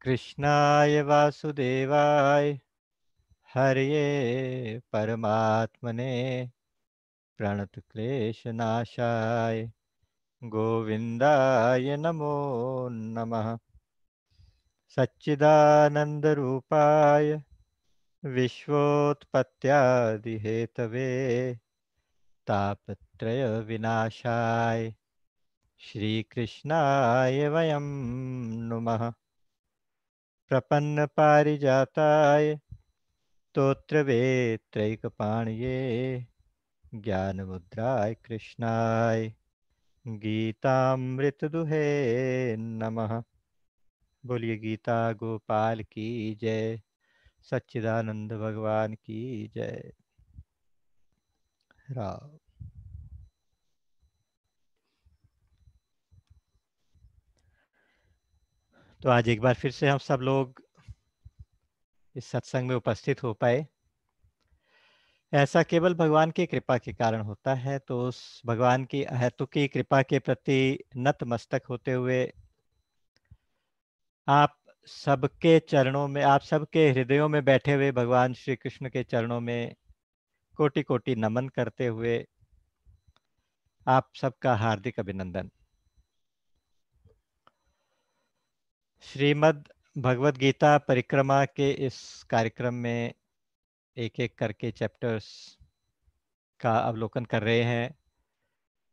कृष्णाय वासुदेवाय हरये परमात्मने प्रणतक्लेशनाशाय गोविन्दाय नमो नमः। सच्चिदानन्दरूपाय विश्वोत्पत्त्यादिहेतवे तापत्रयविनाशाय श्रीकृष्णाय वयं नुमः। प्रपन्नपारिजाताय स्तोत्रवेत्रैकपाणये ज्ञानमुद्राय कृष्णाय गीतामृतदुहे नमः। बोलिए गीता गोपाल की जय, सच्चिदानंद भगवान की जय। राम। तो आज एक बार फिर से हम सब लोग इस सत्संग में उपस्थित हो पाए, ऐसा केवल भगवान की कृपा के कारण होता है। तो उस भगवान की अहेतुकी कृपा के प्रति नतमस्तक होते हुए आप सबके चरणों में, आप सबके हृदयों में बैठे हुए भगवान श्री कृष्ण के चरणों में कोटि कोटि नमन करते हुए आप सबका हार्दिक अभिनंदन। श्रीमद् भगवद गीता परिक्रमा के इस कार्यक्रम में एक एक करके चैप्टर्स का अवलोकन कर रहे हैं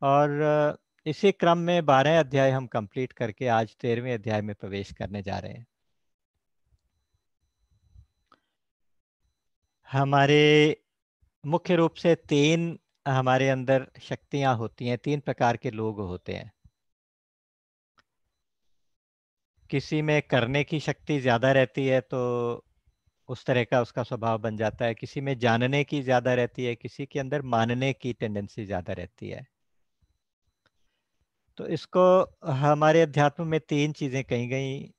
और इसी क्रम में 12 अध्याय हम कंप्लीट करके आज 13वें अध्याय में प्रवेश करने जा रहे हैं। हमारे मुख्य रूप से तीन हमारे अंदर शक्तियां होती हैं, तीन प्रकार के लोग होते हैं। किसी में करने की शक्ति ज़्यादा रहती है तो उस तरह का उसका स्वभाव बन जाता है, किसी में जानने की ज़्यादा रहती है, किसी के अंदर मानने की टेंडेंसी ज़्यादा रहती है। तो इसको हमारे अध्यात्म में तीन चीज़ें कही गई।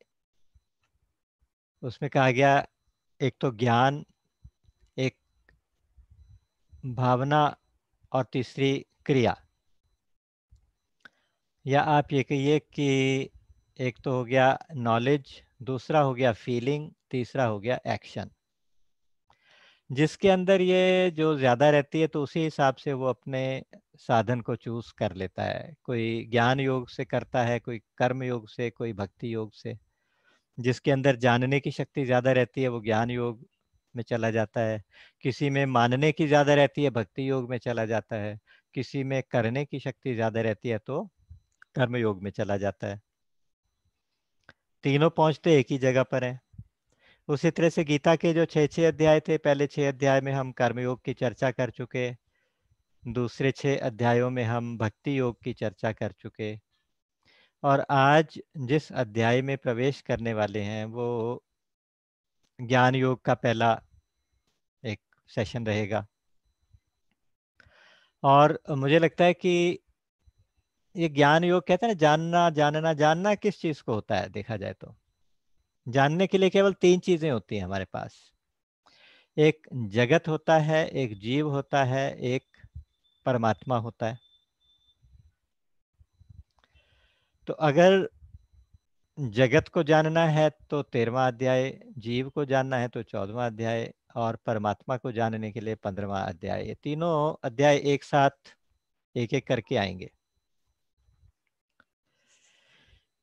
उसमें कहा गया एक तो ज्ञान, एक भावना और तीसरी क्रिया। या आप ये कहिए कि एक तो हो गया नॉलेज, दूसरा हो गया फीलिंग, तीसरा हो गया एक्शन। जिसके अंदर ये जो ज़्यादा रहती है तो उसी हिसाब से वो अपने साधन को चूज कर लेता है। कोई ज्ञान योग से करता है, कोई कर्म योग से, कोई भक्ति योग से। जिसके अंदर जानने की शक्ति ज़्यादा रहती है वो ज्ञान योग में चला जाता है, किसी में मानने की ज़्यादा रहती है भक्ति योग में चला जाता है, किसी में करने की शक्ति ज़्यादा रहती है तो कर्म योग में चला जाता है। तीनों पहुंचते एक ही जगह पर हैं। उसी तरह से गीता के जो 6 अध्याय थे, पहले 6 अध्याय में हम कर्मयोग की चर्चा कर चुके, दूसरे 6 अध्यायों में हम भक्ति योग की चर्चा कर चुके, और आज जिस अध्याय में प्रवेश करने वाले हैं वो ज्ञान योग का पहला एक सेशन रहेगा। और मुझे लगता है कि ये ज्ञान योग कहते हैं ना, जानना जानना जानना किस चीज को होता है, देखा जाए तो जानने के लिए केवल तीन चीजें होती हैं हमारे पास। एक जगत होता है, एक जीव होता है, एक परमात्मा होता है। तो अगर जगत को जानना है तो 13वां अध्याय, जीव को जानना है तो 14वां अध्याय, और परमात्मा को जानने के लिए 15वां अध्याय। ये तीनों अध्याय एक साथ एक एक करके आएंगे।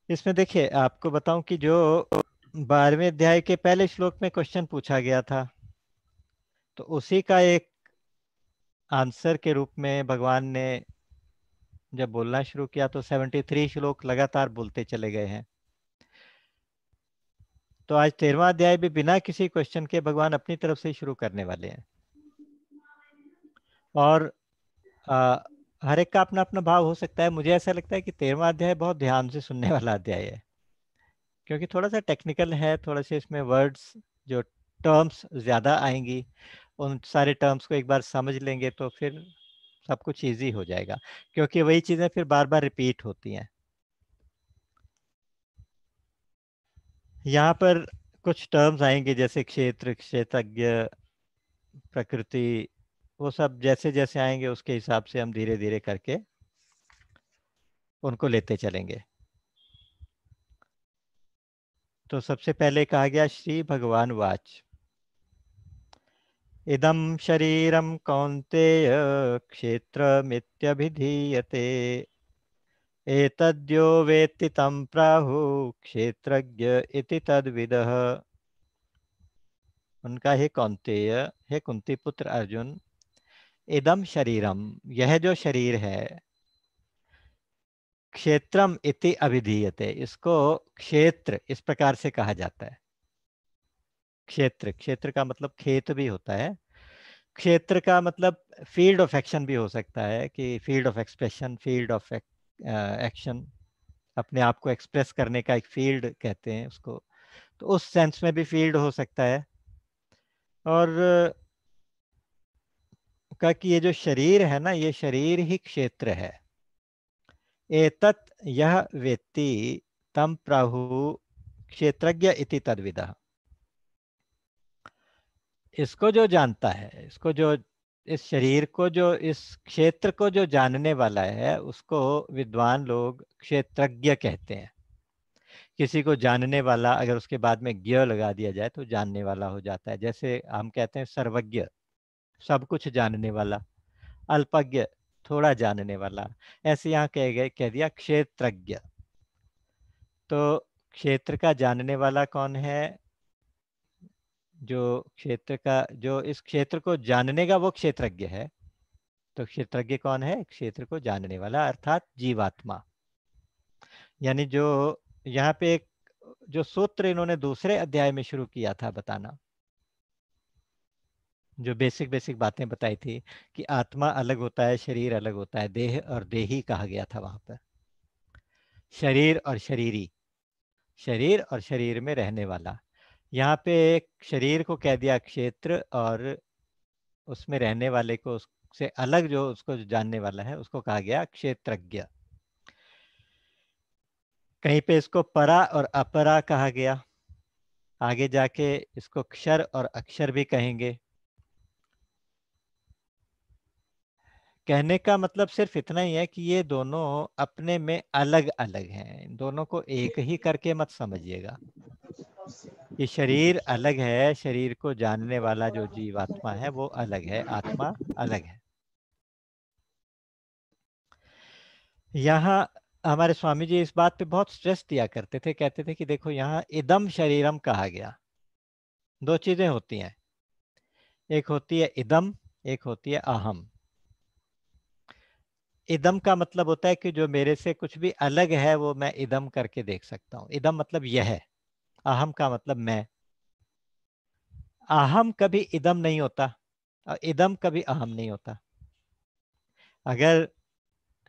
इसमें देखिए आपको बताऊं कि जो 12वें अध्याय के पहले श्लोक में क्वेश्चन पूछा गया था, तो उसी का एक आंसर के रूप में भगवान ने जब बोलना शुरू किया तो 73 श्लोक लगातार बोलते चले गए हैं। तो आज 13वां अध्याय भी बिना किसी क्वेश्चन के भगवान अपनी तरफ से शुरू करने वाले हैं। और आ, हर एक का अपना अपना भाव हो सकता है। मुझे ऐसा लगता है कि 13वां अध्याय बहुत ध्यान से सुनने वाला अध्याय है, क्योंकि थोड़ा सा टेक्निकल है, थोड़ा सा इसमें वर्ड्स जो टर्म्स ज़्यादा आएंगी, उन सारे टर्म्स को एक बार समझ लेंगे तो फिर सब कुछ इजी हो जाएगा, क्योंकि वही चीज़ें फिर बार बार रिपीट होती हैं। यहाँ पर कुछ टर्म्स आएंगे जैसे क्षेत्र, क्षेत्रज्ञ, प्रकृति, वो सब जैसे जैसे आएंगे उसके हिसाब से हम धीरे धीरे करके उनको लेते चलेंगे। तो सबसे पहले कहा गया श्री भगवान वाच, इदं शरीरं कौन्तेय क्षेत्रमित्यभिधीयते, एतद्यो वेत्ति तं प्राहुः क्षेत्रज्ञ इति तद्विदः। उनका हे कौन्तेय, हे कुंती पुत्र अर्जुन, इदम शरीरम, यह जो शरीर है, क्षेत्रम इति अभिधीयते, इसको क्षेत्र इस प्रकार से कहा जाता है। क्षेत्र, क्षेत्र का मतलब खेत भी होता है, क्षेत्र का मतलब फील्ड ऑफ एक्शन भी हो सकता है, कि field of expression, field of action, अपने आप को एक्सप्रेस करने का एक फील्ड कहते हैं उसको, तो उस सेंस में भी फील्ड हो सकता है। और का कि ये जो शरीर है ना, ये शरीर ही क्षेत्र है। एतत् यह वेत्ति तम प्राहु क्षेत्रज्ञ इति तद्विदः, इसको जो जानता है, इसको जो, इस शरीर को जो, इस क्षेत्र को जो जानने वाला है, उसको विद्वान लोग क्षेत्रज्ञ कहते हैं। किसी को जानने वाला अगर उसके बाद में ज्ञ लगा दिया जाए तो जानने वाला हो जाता है। जैसे हम कहते हैं सर्वज्ञ, सब कुछ जानने वाला, अल्पज्ञ, थोड़ा जानने वाला, ऐसे यहाँ कह दिया क्षेत्रज्ञ। तो क्षेत्र का जानने वाला कौन है? जो क्षेत्र का, जो इस क्षेत्र को जानने का, वो क्षेत्रज्ञ है। तो क्षेत्रज्ञ कौन है? क्षेत्र को जानने वाला, अर्थात जीवात्मा। यानी जो यहाँ पे एक जो सूत्र इन्होंने दूसरे अध्याय में शुरू किया था बताना, जो बेसिक बेसिक बातें बताई थी कि आत्मा अलग होता है, शरीर अलग होता है, देह और देही कहा गया था वहां पर, शरीर और शरीरी, शरीर और शरीर में रहने वाला। यहाँ पे एक शरीर को कह दिया क्षेत्र, और उसमें रहने वाले को, उससे अलग जो उसको जानने वाला है, उसको कहा गया क्षेत्रज्ञ। कहीं पे इसको परा और अपरा कहा गया, आगे जाके इसको क्षर और अक्षर भी कहेंगे। कहने का मतलब सिर्फ इतना ही है कि ये दोनों अपने में अलग अलग हैं, दोनों को एक ही करके मत समझिएगा। ये शरीर अलग है, शरीर को जानने वाला जो जीवात्मा है वो अलग है, आत्मा अलग है। यहाँ हमारे स्वामी जी इस बात पे बहुत स्ट्रेस दिया करते थे, कहते थे कि देखो यहाँ इदम शरीरम कहा गया, दो चीजें होती हैं, एक होती है इदम, एक होती है अहम। इदम का मतलब होता है कि जो मेरे से कुछ भी अलग है वो मैं इदम करके देख सकता हूँ, इदम मतलब यह है। अहम का मतलब मैं, अहम कभी इदम नहीं होता और इदम कभी अहम नहीं होता। अगर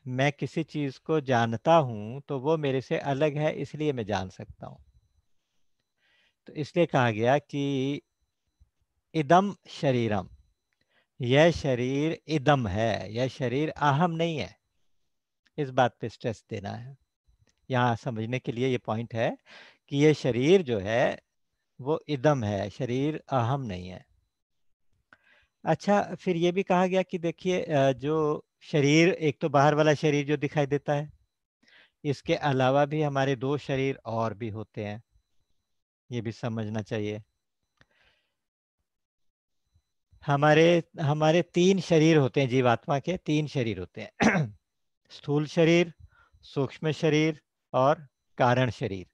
मैं किसी चीज को जानता हूं तो वो मेरे से अलग है, इसलिए मैं जान सकता हूं। तो इसलिए कहा गया कि इदम शरीरम, यह शरीर इदम है, यह शरीर अहम नहीं है। इस बात पे स्ट्रेस देना है, यहाँ समझने के लिए ये पॉइंट है कि ये शरीर जो है वो इदम है, शरीर अहम नहीं है। अच्छा, फिर ये भी कहा गया कि देखिए जो शरीर, एक तो बाहर वाला शरीर जो दिखाई देता है, इसके अलावा भी हमारे दो शरीर और भी होते हैं, ये भी समझना चाहिए। हमारे हमारे तीन शरीर होते हैं, जीवात्मा के तीन शरीर होते हैं स्थूल शरीर, सूक्ष्म शरीर और कारण शरीर।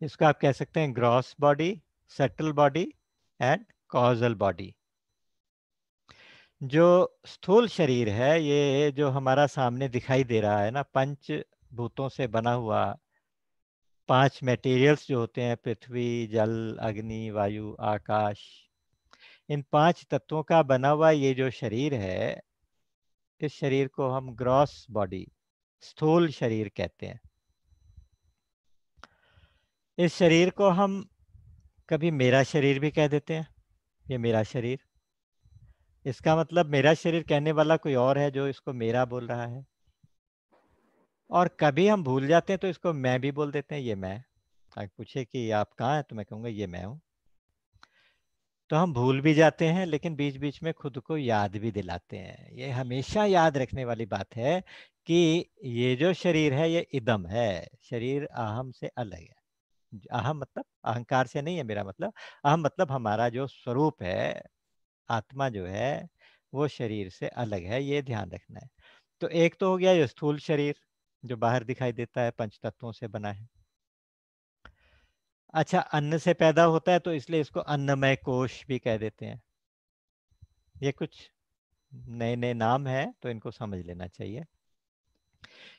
इसको आप कह सकते हैं gross body, subtle body and causal body. जो स्थूल शरीर है, ये जो हमारा सामने दिखाई दे रहा है ना, पंच भूतों से बना हुआ, पांच मटेरियल्स जो होते हैं, पृथ्वी, जल, अग्नि, वायु, आकाश, इन पांच तत्वों का बना हुआ ये जो शरीर है, इस शरीर को हम ग्रॉस बॉडी, स्थूल शरीर कहते हैं। इस शरीर को हम कभी मेरा शरीर भी कह देते हैं, ये मेरा शरीर, इसका मतलब मेरा शरीर कहने वाला कोई और है जो इसको मेरा बोल रहा है। और कभी हम भूल जाते हैं तो इसको मैं भी बोल देते हैं, ये मैं। अगर पूछे कि आप कहाँ हैं तो मैं कहूँगा ये मैं हूँ। तो हम भूल भी जाते हैं, लेकिन बीच बीच में खुद को याद भी दिलाते हैं। ये हमेशा याद रखने वाली बात है कि ये जो शरीर है ये इदम है, शरीर अहम से अलग है। अहम मतलब अहंकार से नहीं है मेरा मतलब, अहम मतलब हमारा जो स्वरूप है, आत्मा जो है वो शरीर से अलग है, ये ध्यान रखना है। तो एक तो हो गया ये स्थूल शरीर जो बाहर दिखाई देता है, पंच तत्वों से बना है। अच्छा, अन्न से पैदा होता है तो इसलिए इसको अन्नमय कोश भी कह देते हैं। ये कुछ नए नए नाम है तो इनको समझ लेना चाहिए,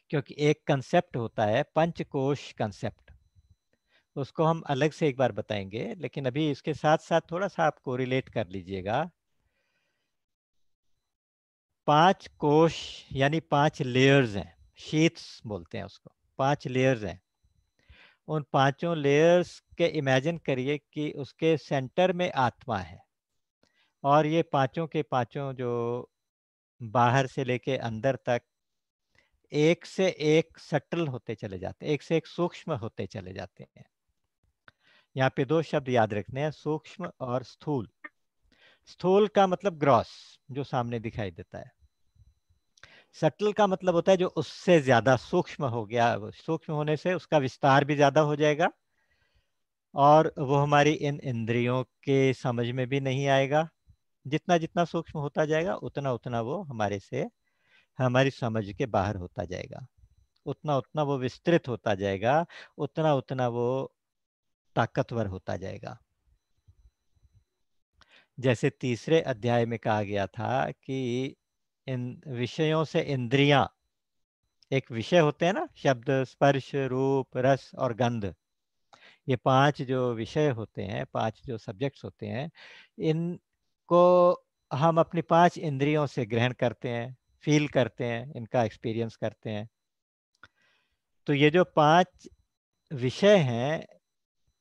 क्योंकि एक कंसेप्ट होता है पंचकोश कंसेप्ट, उसको हम अलग से एक बार बताएंगे, लेकिन अभी इसके साथ साथ थोड़ा सा आप कोरिलेट कर लीजिएगा। 5 कोश यानी 5 लेयर्स हैं, शीट्स बोलते हैं उसको, 5 लेयर्स हैं। उन पांचों लेयर्स के इमेजिन करिए कि उसके सेंटर में आत्मा है, और ये पांचों के पांचों जो बाहर से लेके अंदर तक एक से एक सटल होते चले जाते हैं, एक से एक सूक्ष्म होते चले जाते हैं। यहाँ पे 2 शब्द याद रखने हैं, सूक्ष्म और स्थूल। स्थूल का मतलब ग्रॉस, जो सामने दिखाई देता है। सटल का मतलब होता है जो उससे ज्यादा सूक्ष्म हो गया, सूक्ष्म होने से उसका विस्तार भी ज्यादा हो जाएगा, और वो हमारी इन इंद्रियों के समझ में भी नहीं आएगा। जितना जितना सूक्ष्म होता जाएगा उतना उतना वो हमारे से, हमारी समझ के बाहर होता जाएगा, उतना उतना वो विस्तृत होता जाएगा, उतना उतना वो ताकतवर होता जाएगा। जैसे तीसरे अध्याय में कहा गया था कि इन विषयों से इंद्रियां, एक विषय होते हैं ना, शब्द, स्पर्श, रूप, रस और गंध, ये 5 जो विषय होते हैं, 5 जो सब्जेक्ट्स होते हैं, इनको हम अपनी 5 इंद्रियों से ग्रहण करते हैं, फील करते हैं, इनका एक्सपीरियंस करते हैं। तो ये जो 5 विषय हैं,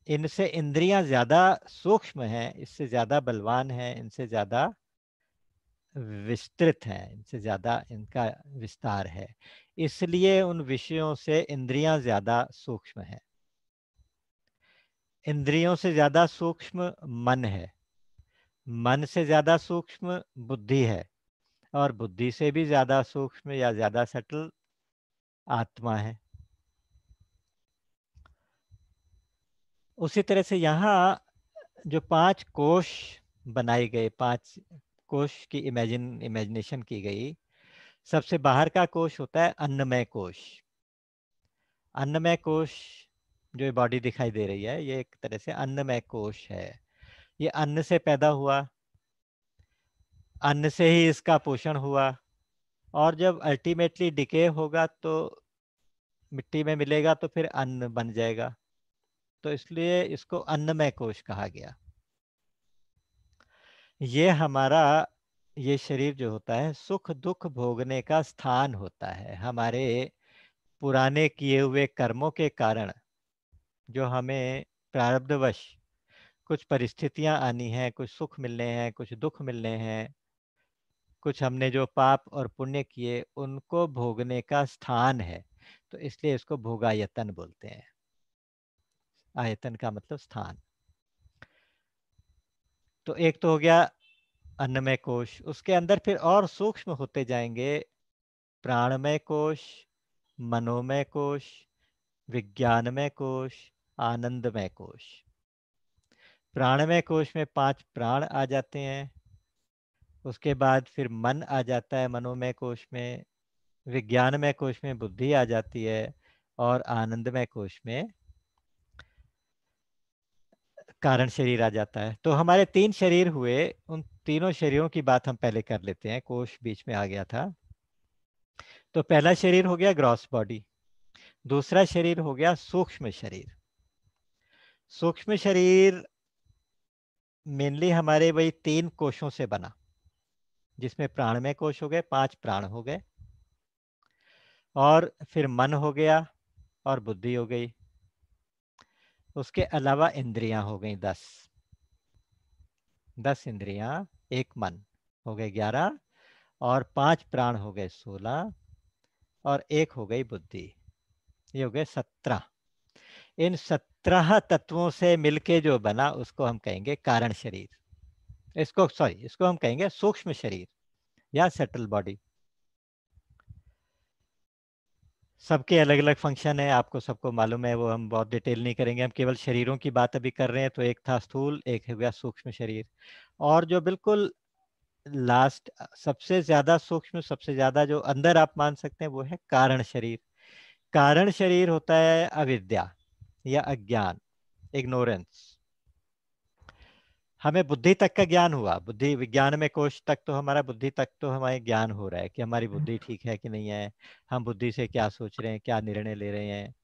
इनसे इंद्रियां ज्यादा सूक्ष्म हैं, इससे ज्यादा बलवान हैं, इनसे ज्यादा विस्तृत हैं, इनसे ज्यादा इनका विस्तार है, इसलिए उन विषयों से इंद्रियां ज्यादा सूक्ष्म हैं। इंद्रियों से ज्यादा सूक्ष्म मन है, मन से ज्यादा सूक्ष्म बुद्धि है, और बुद्धि से भी ज्यादा सूक्ष्म या ज्यादा सटल आत्मा है। उसी तरह से यहाँ जो 5 कोश बनाए गए, 5 कोश की इमेजिनेशन की गई, सबसे बाहर का कोश होता है अन्नमय कोश। अन्नमय कोश जो बॉडी दिखाई दे रही है, ये एक तरह से अन्नमय कोश है। ये अन्न से पैदा हुआ, अन्न से ही इसका पोषण हुआ, और जब अल्टीमेटली डिके होगा तो मिट्टी में मिलेगा तो फिर अन्न बन जाएगा, तो इसलिए इसको अन्नमय कोश कहा गया। ये हमारा, ये शरीर जो होता है सुख दुख भोगने का स्थान होता है। हमारे पुराने किए हुए कर्मों के कारण जो हमें प्रारब्धवश कुछ परिस्थितियां आनी हैं, कुछ सुख मिलने हैं, कुछ दुख मिलने हैं, कुछ हमने जो पाप और पुण्य किए उनको भोगने का स्थान है, तो इसलिए इसको भोगायतन बोलते हैं। आयतन का मतलब स्थान। तो एक तो हो गया अन्नमय कोश, उसके अंदर फिर और सूक्ष्म होते जाएंगे प्राणमय कोश, मनोमय कोश, विज्ञानमय कोश, आनंदमय कोश। प्राणमय कोश में 5 प्राण आ जाते हैं, उसके बाद फिर मन आ जाता है मनोमय कोश में, विज्ञानमय कोश में बुद्धि आ जाती है, और आनंदमय कोश में कारण शरीर आ जाता है। तो हमारे 3 शरीर हुए, उन तीनों शरीरों की बात हम पहले कर लेते हैं, कोश बीच में आ गया था। तो पहला शरीर हो गया ग्रॉस बॉडी, दूसरा शरीर हो गया सूक्ष्म शरीर। सूक्ष्म शरीर मेनली हमारे वही 3 कोशों से बना, जिसमें प्राणमय कोश हो गए, 5 प्राण हो गए, और फिर मन हो गया, और बुद्धि हो गई, उसके अलावा इंद्रियां हो गई 10। 10 इंद्रियां, एक मन, हो गए 11, और 5 प्राण हो गए 16, और एक हो गई बुद्धि, ये हो गए 17। इन 17 तत्वों से मिलके जो बना उसको हम कहेंगे कारण शरीर, इसको सॉरी इसको हम कहेंगे सूक्ष्म शरीर या सेटल बॉडी। सबके अलग अलग फंक्शन है, आपको सबको मालूम है, वो हम बहुत डिटेल नहीं करेंगे। हम केवल शरीरों की बात अभी कर रहे हैं। तो एक था स्थूल, एक हो गया सूक्ष्म शरीर, और जो बिल्कुल लास्ट सबसे ज्यादा सूक्ष्म, सबसे ज्यादा जो अंदर आप मान सकते हैं, वो है कारण शरीर। कारण शरीर होता है अविद्या या अज्ञान, इग्नोरेंस। हमें बुद्धि तक का ज्ञान हुआ, बुद्धि विज्ञान में कोश तक तो हमारा, बुद्धि तक तो हमारे ज्ञान हो रहा है कि हमारी बुद्धि ठीक है कि नहीं है, हम बुद्धि से क्या सोच रहे हैं, क्या निर्णय ले रहे हैं।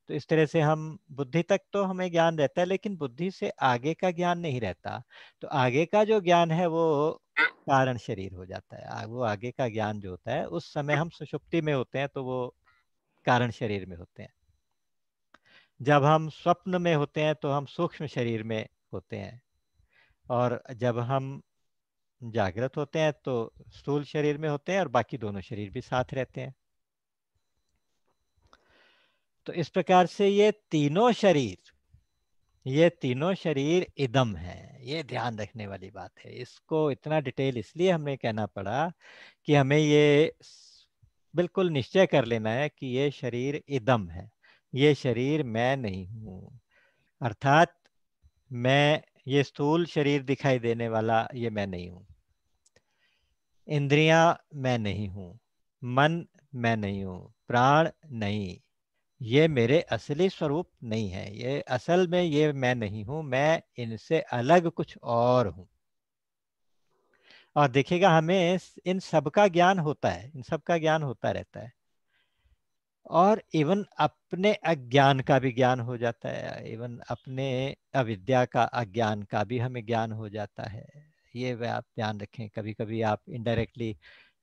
तो इस तरह से हम बुद्धि तक तो हमें ज्ञान रहता है, लेकिन बुद्धि से आगे का ज्ञान नहीं रहता। तो आगे का जो ज्ञान है वो कारण शरीर हो जाता है। वो आगे का ज्ञान जो होता है, उस समय हम सुषुप्ति में होते हैं, तो वो कारण शरीर में होते हैं। जब हम स्वप्न में होते हैं तो हम सूक्ष्म शरीर में होते हैं, और जब हम जागृत होते हैं तो स्थूल शरीर में होते हैं, और बाकी दोनों शरीर भी साथ रहते हैं। तो इस प्रकार से ये तीनों शरीर इदम है। ये ध्यान रखने वाली बात है। इसको इतना डिटेल इसलिए हमने कहना पड़ा कि हमें ये बिल्कुल निश्चय कर लेना है कि ये शरीर इदम है, ये शरीर मैं नहीं हूं। अर्थात मैं, ये स्थूल शरीर दिखाई देने वाला, ये मैं नहीं हूं। इंद्रियां मैं नहीं हूं, मन मैं नहीं हूं, प्राण नहीं, ये मेरे असली स्वरूप नहीं है। ये असल में ये मैं नहीं हूं, मैं इनसे अलग कुछ और हूं। और देखिएगा, हमें इन सब का ज्ञान होता है, इन सब का ज्ञान होता रहता है, और इवन अपने अज्ञान का भी ज्ञान हो जाता है, इवन अपने अविद्या का, अज्ञान का भी हमें ज्ञान हो जाता है। ये वे आप ध्यान रखें। कभी कभी आप इनडायरेक्टली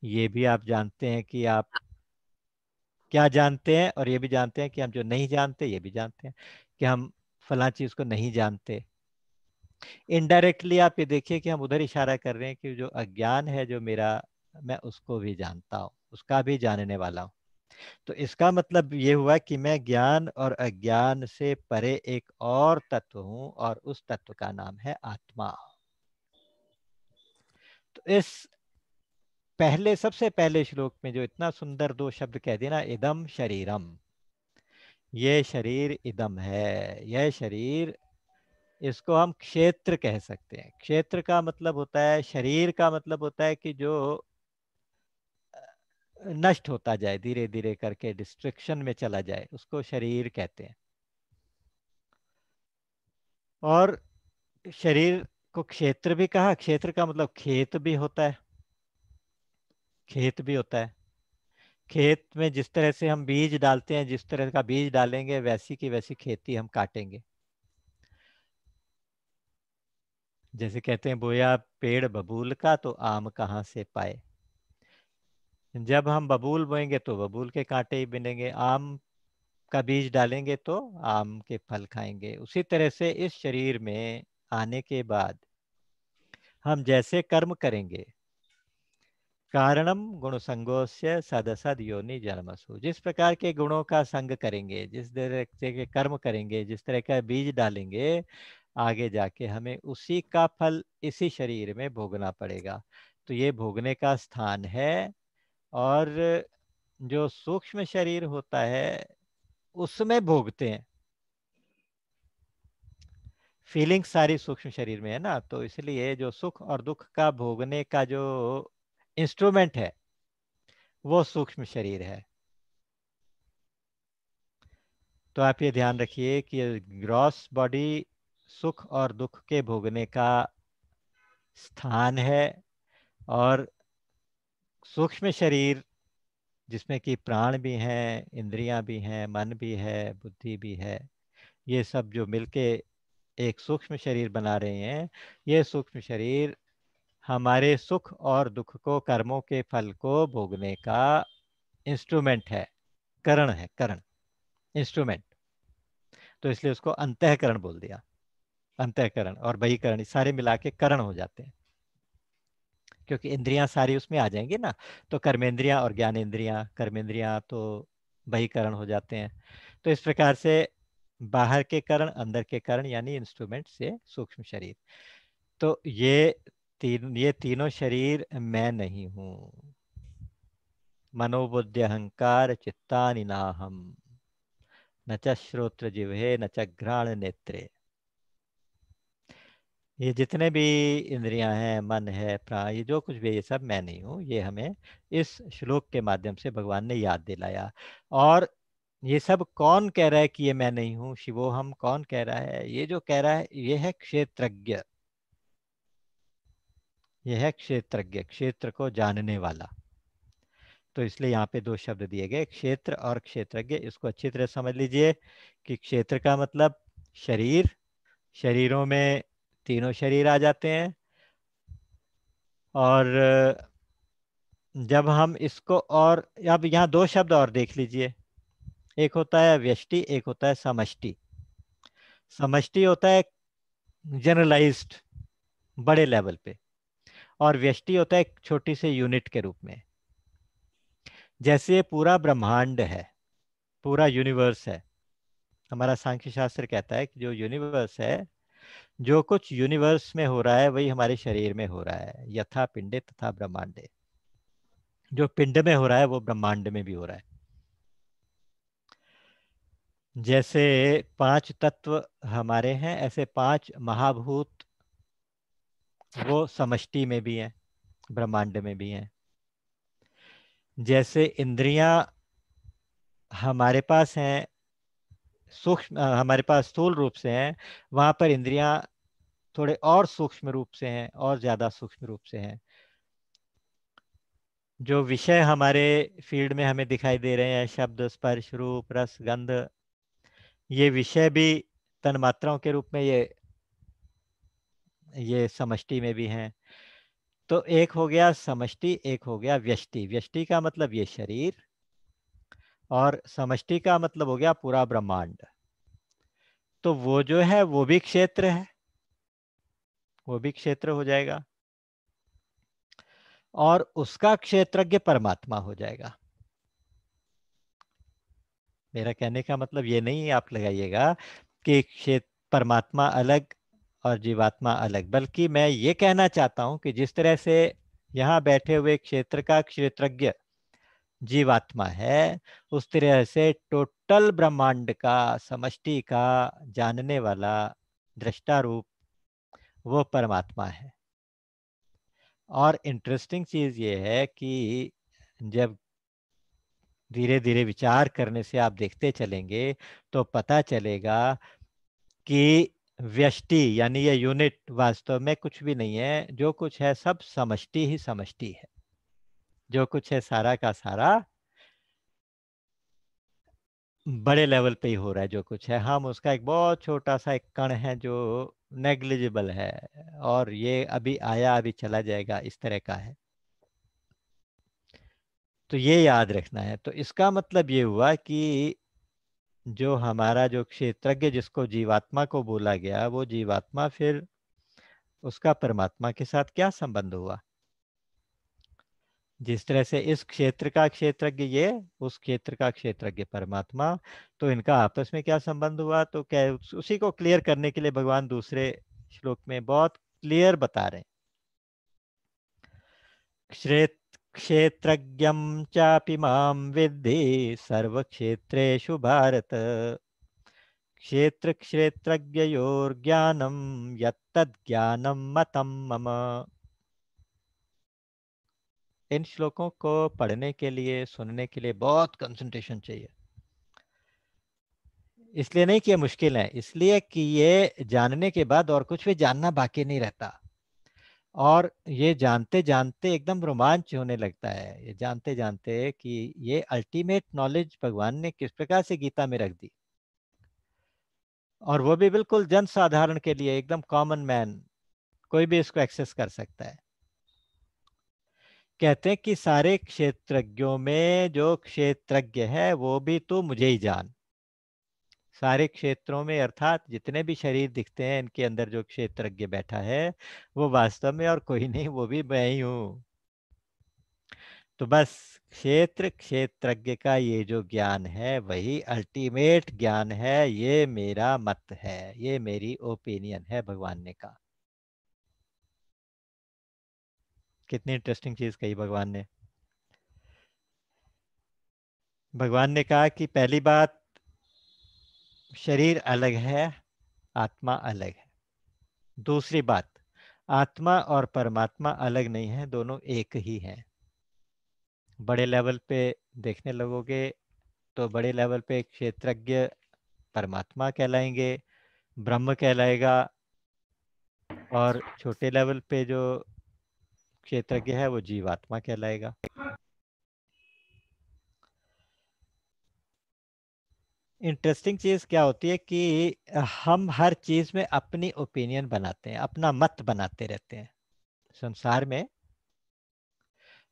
ये भी आप जानते हैं कि आप क्या जानते हैं, और ये भी जानते हैं कि हम जो नहीं जानते, ये भी जानते हैं कि हम फला चीज को नहीं जानते। इनडायरेक्टली आप ये देखिए कि हम उधर इशारा कर रहे हैं कि जो अज्ञान है जो मेरा, मैं उसको भी जानता हूँ, उसका भी जानने वाला हूँ। तो इसका मतलब ये हुआ कि मैं ज्ञान और अज्ञान से परे एक और तत्व हूँ, और उस तत्व का नाम है आत्मा। तो इस पहले, सबसे पहले श्लोक में जो इतना सुंदर दो शब्द कह दिए ना, इदम शरीरम, ये शरीर इदम है, यह शरीर, इसको हम क्षेत्र कह सकते हैं। क्षेत्र का मतलब होता है, शरीर का मतलब होता है कि जो नष्ट होता जाए, धीरे धीरे करके डिस्ट्रक्शन में चला जाए, उसको शरीर कहते हैं। और शरीर को क्षेत्र भी कहा। क्षेत्र का मतलब खेत भी होता है, खेत भी होता है। खेत में जिस तरह से हम बीज डालते हैं, जिस तरह का बीज डालेंगे वैसी की वैसी खेती हम काटेंगे। जैसे कहते हैं, बोया पेड़ बबूल का तो आम कहाँ से पाए। जब हम बबूल बोएंगे तो बबूल के कांटे ही बिनेंगे, आम का बीज डालेंगे तो आम के फल खाएंगे। उसी तरह से इस शरीर में आने के बाद हम जैसे कर्म करेंगे, कारणम गुण संगोस्य सदसद योनि जन्मसु, जिस प्रकार के गुणों का संग करेंगे, जिस तरह के कर्म करेंगे, जिस तरह का बीज डालेंगे, आगे जाके हमें उसी का फल इसी शरीर में भोगना पड़ेगा। तो ये भोगने का स्थान है। और जो सूक्ष्म शरीर होता है उसमें भोगते हैं। फीलिंग सारी सूक्ष्म शरीर में है ना, तो इसलिए जो सुख और दुख का भोगने का जो इंस्ट्रूमेंट है वो सूक्ष्म शरीर है। तो आप ये ध्यान रखिए कि ग्रॉस बॉडी सुख और दुख के भोगने का स्थान है, और सूक्ष्म शरीर जिसमें कि प्राण भी हैं, इंद्रियां भी हैं, मन भी है, बुद्धि भी है, ये सब जो मिलके एक सूक्ष्म शरीर बना रहे हैं, ये सूक्ष्म शरीर हमारे सुख और दुख को, कर्मों के फल को भोगने का इंस्ट्रूमेंट है, करण है, करण, इंस्ट्रूमेंट। तो इसलिए उसको अंतःकरण बोल दिया। अंतःकरण और बहिकरण सारे मिला के करण हो जाते हैं, क्योंकि इंद्रियां सारी उसमें आ जाएंगी ना। तो कर्मेंद्रियां और ज्ञानेंद्रियां, कर्मेंद्रियां तो बहिकरण हो जाते हैं। तो इस प्रकार से बाहर के करण, अंदर के करण, यानी इंस्ट्रूमेंट से सूक्ष्म शरीर। तो ये तीनों शरीर मैं नहीं हूं। मनोबुद्धि अहंकार चित्तानि नाहम, न च श्रोत्र जिह्वे न च घ्राण नेत्रे। ये जितने भी इंद्रियां हैं, मन है, प्राण, ये जो कुछ भी है, ये सब मैं नहीं हूँ। ये हमें इस श्लोक के माध्यम से भगवान ने याद दिलाया। और ये सब कौन कह रहा है कि ये मैं नहीं हूँ? शिवोहम कौन कह रहा है? ये जो कह रहा है ये है क्षेत्रज्ञ। ये है क्षेत्रज्ञ, क्षेत्र को जानने वाला। तो इसलिए यहाँ पे दो शब्द दिए गए, क्षेत्र और क्षेत्रज्ञ। इसको अच्छी तरह समझ लीजिए कि क्षेत्र का मतलब शरीर, शरीरों में तीनों शरीर आ जाते हैं। और जब हम इसको, और अब यहाँ दो शब्द और देख लीजिए, एक होता है व्यष्टि, एक होता है समष्टि। समष्टि होता है जनरलाइज्ड, बड़े लेवल पे, और व्यष्टि होता है एक छोटी से यूनिट के रूप में। जैसे ये पूरा ब्रह्मांड है, पूरा यूनिवर्स है। हमारा सांख्य शास्त्र कहता है कि जो यूनिवर्स है, जो कुछ यूनिवर्स में हो रहा है वही हमारे शरीर में हो रहा है। यथा पिंडे तथा ब्रह्मांडे, जो पिंड में हो रहा है वो ब्रह्मांड में भी हो रहा है। जैसे पांच तत्व हमारे हैं, ऐसे पांच महाभूत वो समष्टि में भी हैं, ब्रह्मांड में भी हैं। जैसे इंद्रियां हमारे पास हैं, सूक्ष्म हमारे पास स्थूल रूप से हैं, वहां पर इंद्रियां थोड़े और सूक्ष्म रूप से हैं, और ज्यादा सूक्ष्म रूप से हैं। जो विषय हमारे फील्ड में हमें दिखाई दे रहे हैं, शब्द स्पर्श रूप रस गंध, ये विषय भी तन्मात्राओं के रूप में ये समष्टि में भी हैं। तो एक हो गया समष्टि, एक हो गया व्यष्टि। व्यष्टि का मतलब ये शरीर, और समष्टि का मतलब हो गया पूरा ब्रह्मांड। तो वो जो है वो भी क्षेत्र है, वो भी क्षेत्र हो जाएगा, और उसका क्षेत्रज्ञ परमात्मा हो जाएगा। मेरा कहने का मतलब ये नहीं आप लगाइएगा कि क्षेत्र परमात्मा अलग और जीवात्मा अलग, बल्कि मैं ये कहना चाहता हूं कि जिस तरह से यहाँ बैठे हुए क्षेत्र का क्षेत्रज्ञ जीवात्मा है, उस तरह से टोटल ब्रह्मांड का, समष्टि का जानने वाला दृष्टा रूप वो परमात्मा है। और इंटरेस्टिंग चीज ये है कि जब धीरे धीरे विचार करने से आप देखते चलेंगे तो पता चलेगा कि व्यष्टि यानी ये यूनिट वास्तव में कुछ भी नहीं है। जो कुछ है सब समष्टि ही समष्टि है। जो कुछ है सारा का सारा बड़े लेवल पे ही हो रहा है। जो कुछ है हम उसका एक बहुत छोटा सा एक कण है जो नेग्लिजिबल है, और ये अभी आया अभी चला जाएगा, इस तरह का है। तो ये याद रखना है। तो इसका मतलब ये हुआ कि जो हमारा जो क्षेत्रज्ञ जिसको जीवात्मा को बोला गया, वो जीवात्मा फिर उसका परमात्मा के साथ क्या संबंध हुआ? जिस तरह से इस क्षेत्र का क्षेत्रज्ञ ये, उस क्षेत्र का क्षेत्रज्ञ परमात्मा, तो इनका आपस में क्या संबंध हुआ? तो क्या उसी को क्लियर करने के लिए भगवान दूसरे श्लोक में बहुत क्लियर बता रहे हैं। क्षेत्रज्ञं चापि मां विद्धि सर्वक्षेत्रेषु भारत, क्षेत्र क्षेत्रज्ञयोर्ज्ञानं यत्तद् ज्ञानं मतं मम। इन श्लोकों को पढ़ने के लिए, सुनने के लिए बहुत कंसंट्रेशन चाहिए। इसलिए नहीं कि ये मुश्किल है, इसलिए कि ये जानने के बाद और कुछ भी जानना बाकी नहीं रहता। और ये जानते जानते एकदम रोमांच होने लगता है, ये जानते जानते कि ये अल्टीमेट नॉलेज भगवान ने किस प्रकार से गीता में रख दी, और वो भी बिल्कुल जन साधारण के लिए, एकदम कॉमन मैन, कोई भी इसको एक्सेस कर सकता है। कहते हैं कि सारे क्षेत्रज्ञों में जो क्षेत्रज्ञ है वो भी तू मुझे ही जान। सारे क्षेत्रों में अर्थात जितने भी शरीर दिखते हैं, इनके अंदर जो क्षेत्रज्ञ बैठा है वो वास्तव में और कोई नहीं, वो भी मैं ही हूँ। तो बस क्षेत्र क्षेत्रज्ञ का ये जो ज्ञान है वही अल्टीमेट ज्ञान है, ये मेरा मत है, ये मेरी ओपिनियन है भगवान ने कहा। कितनी इंटरेस्टिंग चीज कही भगवान ने। भगवान ने कहा कि पहली बात, शरीर अलग है, आत्मा अलग है। दूसरी बात, आत्मा और परमात्मा अलग नहीं है, दोनों एक ही हैं। बड़े लेवल पे देखने लगोगे तो बड़े लेवल पे क्षेत्रज्ञ परमात्मा कहलाएंगे, ब्रह्म कहलाएगा, और छोटे लेवल पे जो क्षेत्रज्ञ है वो जीवात्मा कहलाएगा। इंटरेस्टिंग चीज क्या होती है कि हम हर चीज में अपनी ओपिनियन बनाते हैं, अपना मत बनाते रहते हैं संसार में।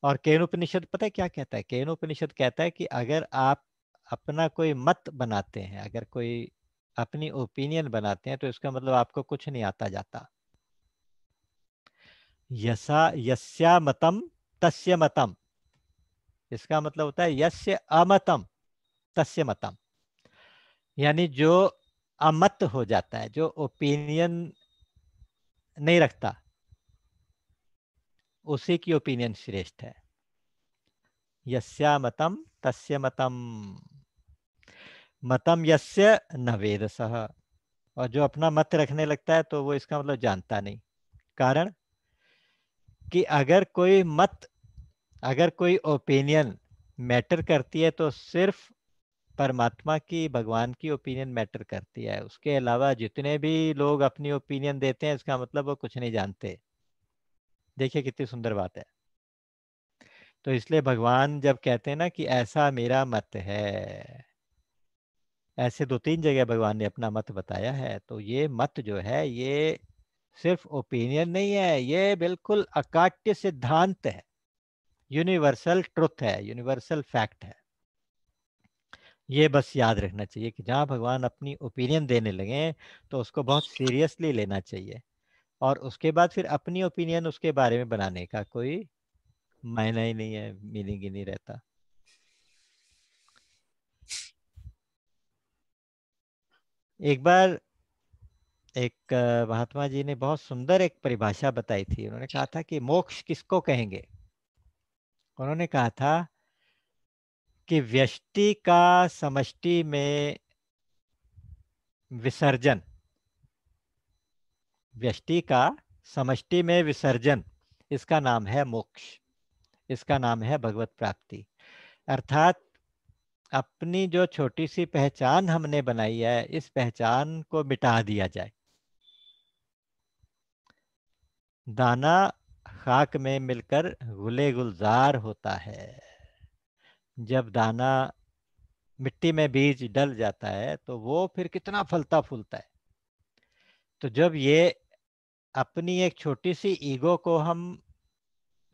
और केन उपनिषद पता है क्या कहता है? केन उपनिषद कहता है कि अगर आप अपना कोई मत बनाते हैं, अगर कोई अपनी ओपिनियन बनाते हैं, तो इसका मतलब आपको कुछ नहीं आता जाता। यसा यस्या मतम तस्य मतम, इसका मतलब होता है यस्य अमतम तस्य मतम। यानी जो अमत हो जाता है, जो ओपिनियन नहीं रखता, उसी की ओपिनियन श्रेष्ठ है। यस्या मतम तस्य मतम, मतम यस्य न वेदसः। और जो अपना मत रखने लगता है तो वो इसका मतलब जानता नहीं। कारण कि अगर कोई ओपिनियन मैटर करती है तो सिर्फ परमात्मा की, भगवान की ओपिनियन मैटर करती है। उसके अलावा जितने भी लोग अपनी ओपिनियन देते हैं, इसका मतलब वो कुछ नहीं जानते। देखिए कितनी सुंदर बात है। तो इसलिए भगवान जब कहते हैं ना कि ऐसा मेरा मत है, ऐसे 2-3 जगह भगवान ने अपना मत बताया है, तो ये मत जो है ये सिर्फ ओपिनियन नहीं है, ये बिल्कुल अकाट्य सिद्धांत है, यूनिवर्सल ट्रुथ है, यूनिवर्सल फैक्ट है। ये बस याद रखना चाहिए कि जहाँ भगवान अपनी ओपिनियन देने लगे तो उसको बहुत सीरियसली लेना चाहिए, और उसके बाद फिर अपनी ओपिनियन उसके बारे में बनाने का कोई मायना ही नहीं है, मीनिंग ही नहीं रहता। एक बार एक महात्मा जी ने बहुत सुंदर एक परिभाषा बताई थी। उन्होंने कहा था कि मोक्ष किसको कहेंगे? उन्होंने कहा था कि व्यष्टि का समष्टि में विसर्जन, व्यष्टि का समष्टि में विसर्जन, इसका नाम है मोक्ष, इसका नाम है भगवत प्राप्ति। अर्थात अपनी जो छोटी सी पहचान हमने बनाई है, इस पहचान को मिटा दिया जाए। दाना खाक में मिलकर गुले गुलजार होता है। जब दाना मिट्टी में बीज डल जाता है तो वो फिर कितना फलता फूलता है। तो जब ये अपनी एक छोटी सी ईगो को हम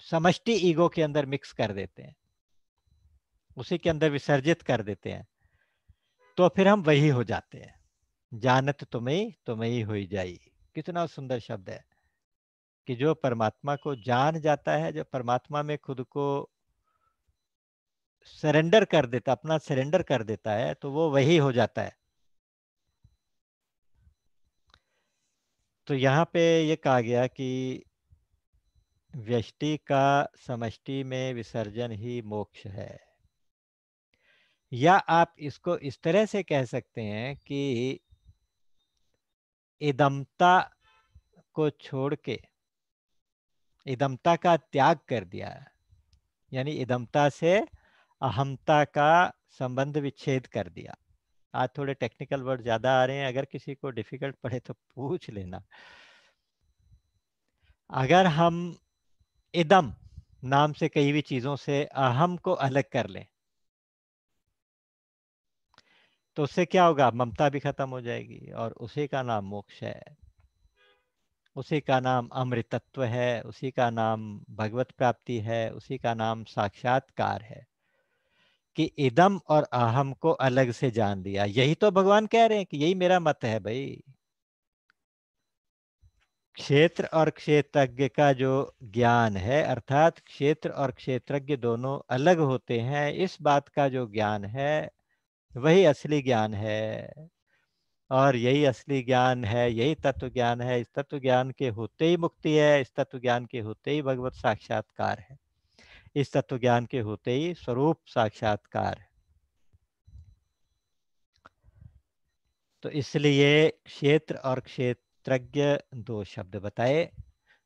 समष्टि ईगो के अंदर मिक्स कर देते हैं, उसी के अंदर विसर्जित कर देते हैं, तो फिर हम वही हो जाते हैं। जानत तुम्हें हुई जाई, कितना सुंदर शब्द है कि जो परमात्मा को जान जाता है, जो परमात्मा में खुद को सरेंडर कर देता, अपना सरेंडर कर देता है, तो वो वही हो जाता है। तो यहाँ पे ये कहा गया कि व्यष्टि का समष्टि में विसर्जन ही मोक्ष है। या आप इसको इस तरह से कह सकते हैं कि इदमता को छोड़ के इदमता का त्याग कर दिया, यानी इदमता से अहमता का संबंध विच्छेद कर दिया। आज थोड़े टेक्निकल वर्ड ज्यादा आ रहे हैं, अगर किसी को डिफिकल्ट पड़े तो पूछ लेना। अगर हम इदम नाम से कई भी चीजों से अहम को अलग कर लें, तो उससे क्या होगा? ममता भी खत्म हो जाएगी, और उसी का नाम मोक्ष है, उसी का नाम अमृतत्व है, उसी का नाम भगवत प्राप्ति है, उसी का नाम साक्षात्कार है कि इदम और अहम को अलग से जान लिया। यही तो भगवान कह रहे हैं कि यही मेरा मत है भाई। क्षेत्र और क्षेत्रज्ञ का जो ज्ञान है, अर्थात क्षेत्र और क्षेत्रज्ञ दोनों अलग होते हैं, इस बात का जो ज्ञान है वही असली ज्ञान है। और यही असली ज्ञान है, यही तत्व ज्ञान है। इस तत्व ज्ञान के होते ही मुक्ति है, इस तत्व ज्ञान के होते ही भगवत साक्षात्कार है, इस तत्व ज्ञान के होते ही स्वरूप साक्षात्कार है। तो इसलिए क्षेत्र और क्षेत्रज्ञ दो शब्द बताए।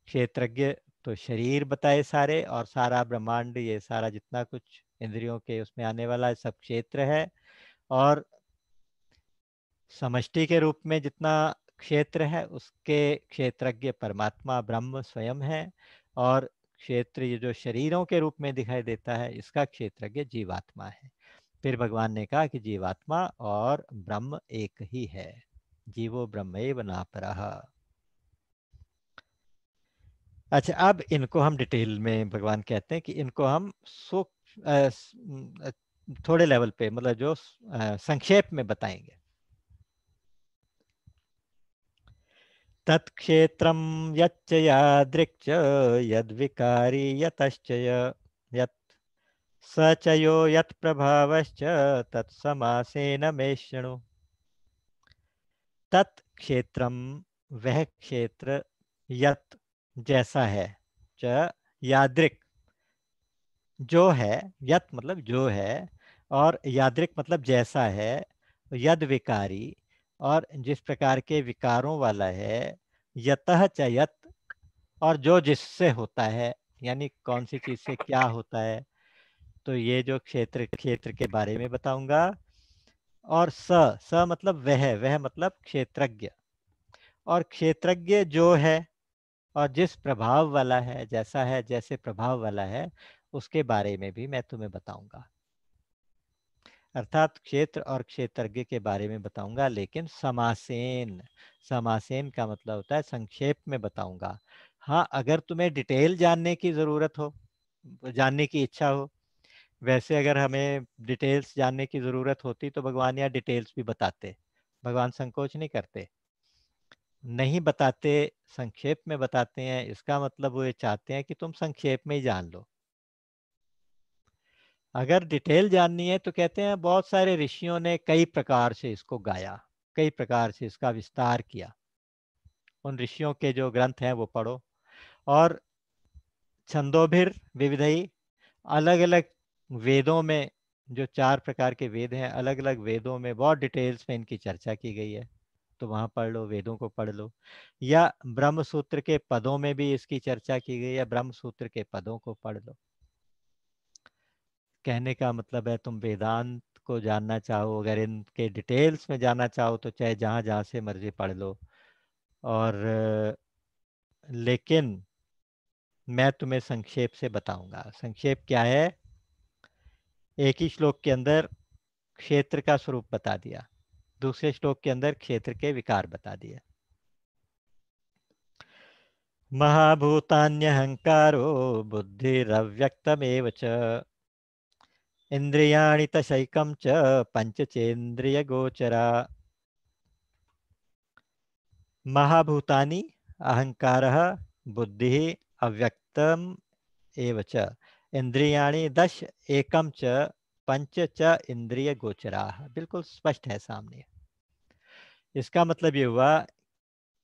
क्षेत्रज्ञ तो शरीर बताए सारे, और सारा ब्रह्मांड, ये सारा जितना कुछ इंद्रियों के उसमें आने वाला है सब क्षेत्र है। और समष्टि के रूप में जितना क्षेत्र है उसके क्षेत्रज्ञ परमात्मा ब्रह्म स्वयं है। और क्षेत्र ये जो शरीरों के रूप में दिखाई देता है इसका क्षेत्रज्ञ जीवात्मा है। फिर भगवान ने कहा कि जीवात्मा और ब्रह्म एक ही है, जीवो ब्रह्मैव नापरः। अच्छा, अब इनको हम डिटेल में भगवान कहते हैं कि इनको हम थोड़े लेवल पे, मतलब जो संक्षेप में बताएंगे। तत्क्षेत्रं यच्च यादृक् यद्विकारी यतश्च यत् स च यो यत्प्रभावश्च तत्समासेन मे शृणु। तत्क्षेत्रम, वह क्षेत्र, यत जैसा है, च यादृक् जो है, यत मतलब जो है, और यादृक् मतलब जैसा है, यद विकारी और जिस प्रकार के विकारों वाला है, यतः च यत और जो जिससे होता है, यानी कौन सी चीज से क्या होता है, तो ये जो क्षेत्र क्षेत्र के बारे में बताऊंगा। और स मतलब वह मतलब क्षेत्रज्ञ, और क्षेत्रज्ञ जो है और जिस प्रभाव वाला है, जैसा है जैसे प्रभाव वाला है, उसके बारे में भी मैं तुम्हें बताऊंगा। अर्थात क्षेत्र और क्षेत्रज्ञ के बारे में बताऊंगा, लेकिन समासेन। समासेन का मतलब होता है संक्षेप में बताऊंगा। हाँ, अगर तुम्हें डिटेल जानने की जरूरत हो, जानने की इच्छा हो, वैसे अगर हमें डिटेल्स जानने की जरूरत होती तो भगवान यहाँ डिटेल्स भी बताते। भगवान संकोच नहीं करते, नहीं बताते, संक्षेप में बताते हैं। इसका मतलब वो ये चाहते हैं कि तुम संक्षेप में ही जान लो। अगर डिटेल जाननी है तो कहते हैं बहुत सारे ऋषियों ने कई प्रकार से इसको गाया, कई प्रकार से इसका विस्तार किया। उन ऋषियों के जो ग्रंथ हैं वो पढ़ो। और छंदोभिर विविधई, अलग अलग वेदों में, जो 4 प्रकार के वेद हैं, अलग अलग वेदों में बहुत डिटेल्स में इनकी चर्चा की गई है, तो वहाँ पढ़ लो, वेदों को पढ़ लो। या ब्रह्म सूत्र के पदों में भी इसकी चर्चा की गई है, ब्रह्म सूत्र के पदों को पढ़ लो। कहने का मतलब है तुम वेदांत को जानना चाहो, अगर इनके डिटेल्स में जानना चाहो तो चाहे जहाँ जहाँ से मर्जी पढ़ लो। और लेकिन मैं तुम्हें संक्षेप से बताऊंगा। संक्षेप क्या है? एक ही श्लोक के अंदर क्षेत्र का स्वरूप बता दिया, दूसरे श्लोक के अंदर क्षेत्र के विकार बता दिए। महाभूतान्यहंकारो बुद्धिरव्यक्तमेव च इंद्रियाणि तशैकं च पंचचेन्द्रियगोचरा। महाभूतानि अहंकारः बुद्धिः अव्यक्तम् एव च इंद्रियाणि दश एकम च पंच च इंद्रिय गोचराः। बिल्कुल स्पष्ट है सामने। इसका मतलब ये हुआ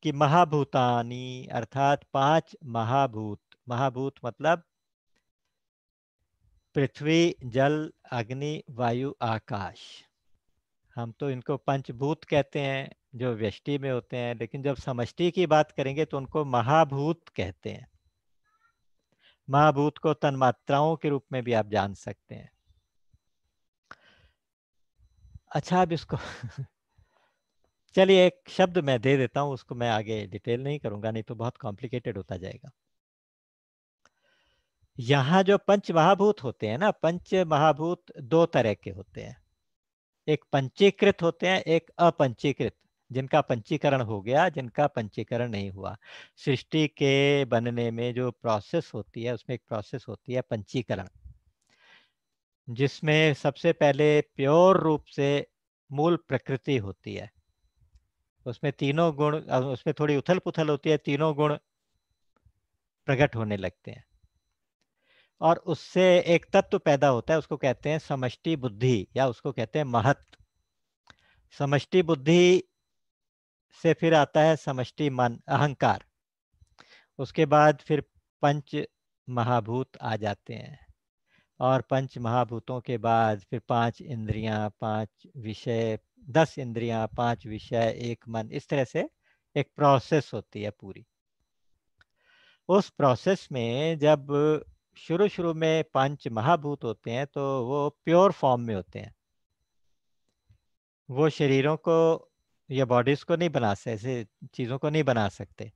कि महाभूतानि अर्थात 5 महाभूत। महाभूत मतलब पृथ्वी, जल, अग्नि, वायु, आकाश। हम तो इनको पंचभूत कहते हैं जो व्यष्टि में होते हैं, लेकिन जब समष्टि की बात करेंगे तो उनको महाभूत कहते हैं। महाभूत को तन्मात्राओं के रूप में भी आप जान सकते हैं। अच्छा, अब इसको चलिए एक शब्द मैं दे देता हूँ, उसको मैं आगे डिटेल नहीं करूंगा, नहीं तो बहुत कॉम्प्लिकेटेड होता जाएगा। यहाँ जो पंच महाभूत होते हैं ना, पंच महाभूत 2 तरह के होते हैं। एक पंचीकृत होते हैं, एक अपंचीकृत, जिनका पंचीकरण हो गया, जिनका पंचीकरण नहीं हुआ। सृष्टि के बनने में जो प्रोसेस होती है उसमें एक प्रोसेस होती है पंचीकरण, जिसमें सबसे पहले प्योर रूप से मूल प्रकृति होती है। उसमें तीनों गुण, उसमें थोड़ी उथल पुथल होती है, तीनों गुण प्रकट होने लगते हैं। और उससे एक तत्व पैदा होता है, उसको कहते हैं समष्टि बुद्धि, या उसको कहते हैं महत। समष्टि बुद्धि से फिर आता है समष्टि मन, अहंकार। उसके बाद फिर पंच महाभूत आ जाते हैं, और पंच महाभूतों के बाद फिर 5 इंद्रियां, 5 विषय, 10 इंद्रियां, 5 विषय, 1 मन, इस तरह से एक प्रोसेस होती है पूरी। उस प्रोसेस में जब शुरू शुरू में 5 महाभूत होते हैं तो वो प्योर फॉर्म में होते हैं। वो शरीरों को या बॉडीज को नहीं बना सकते, ऐसे चीज़ों को नहीं बना सकते।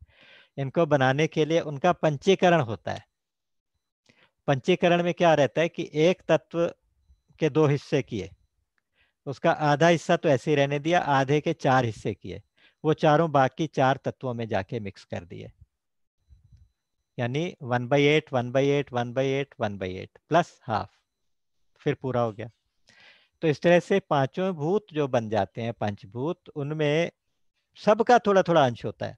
इनको बनाने के लिए उनका पंचीकरण होता है। पंचीकरण में क्या रहता है कि एक तत्व के 2 हिस्से किए, उसका आधा हिस्सा तो ऐसे ही रहने दिया, आधे के 4 हिस्से किए, वो चारों बाकी 4 तत्वों में जाके मिक्स कर दिए, यानी 1/8, 1/8, 1/8, 1/8 प्लस हाफ, फिर पूरा हो गया। तो इस तरह से पांचों भूत जो बन जाते हैं, पंचभूत, उनमें सबका थोड़ा थोड़ा अंश होता है।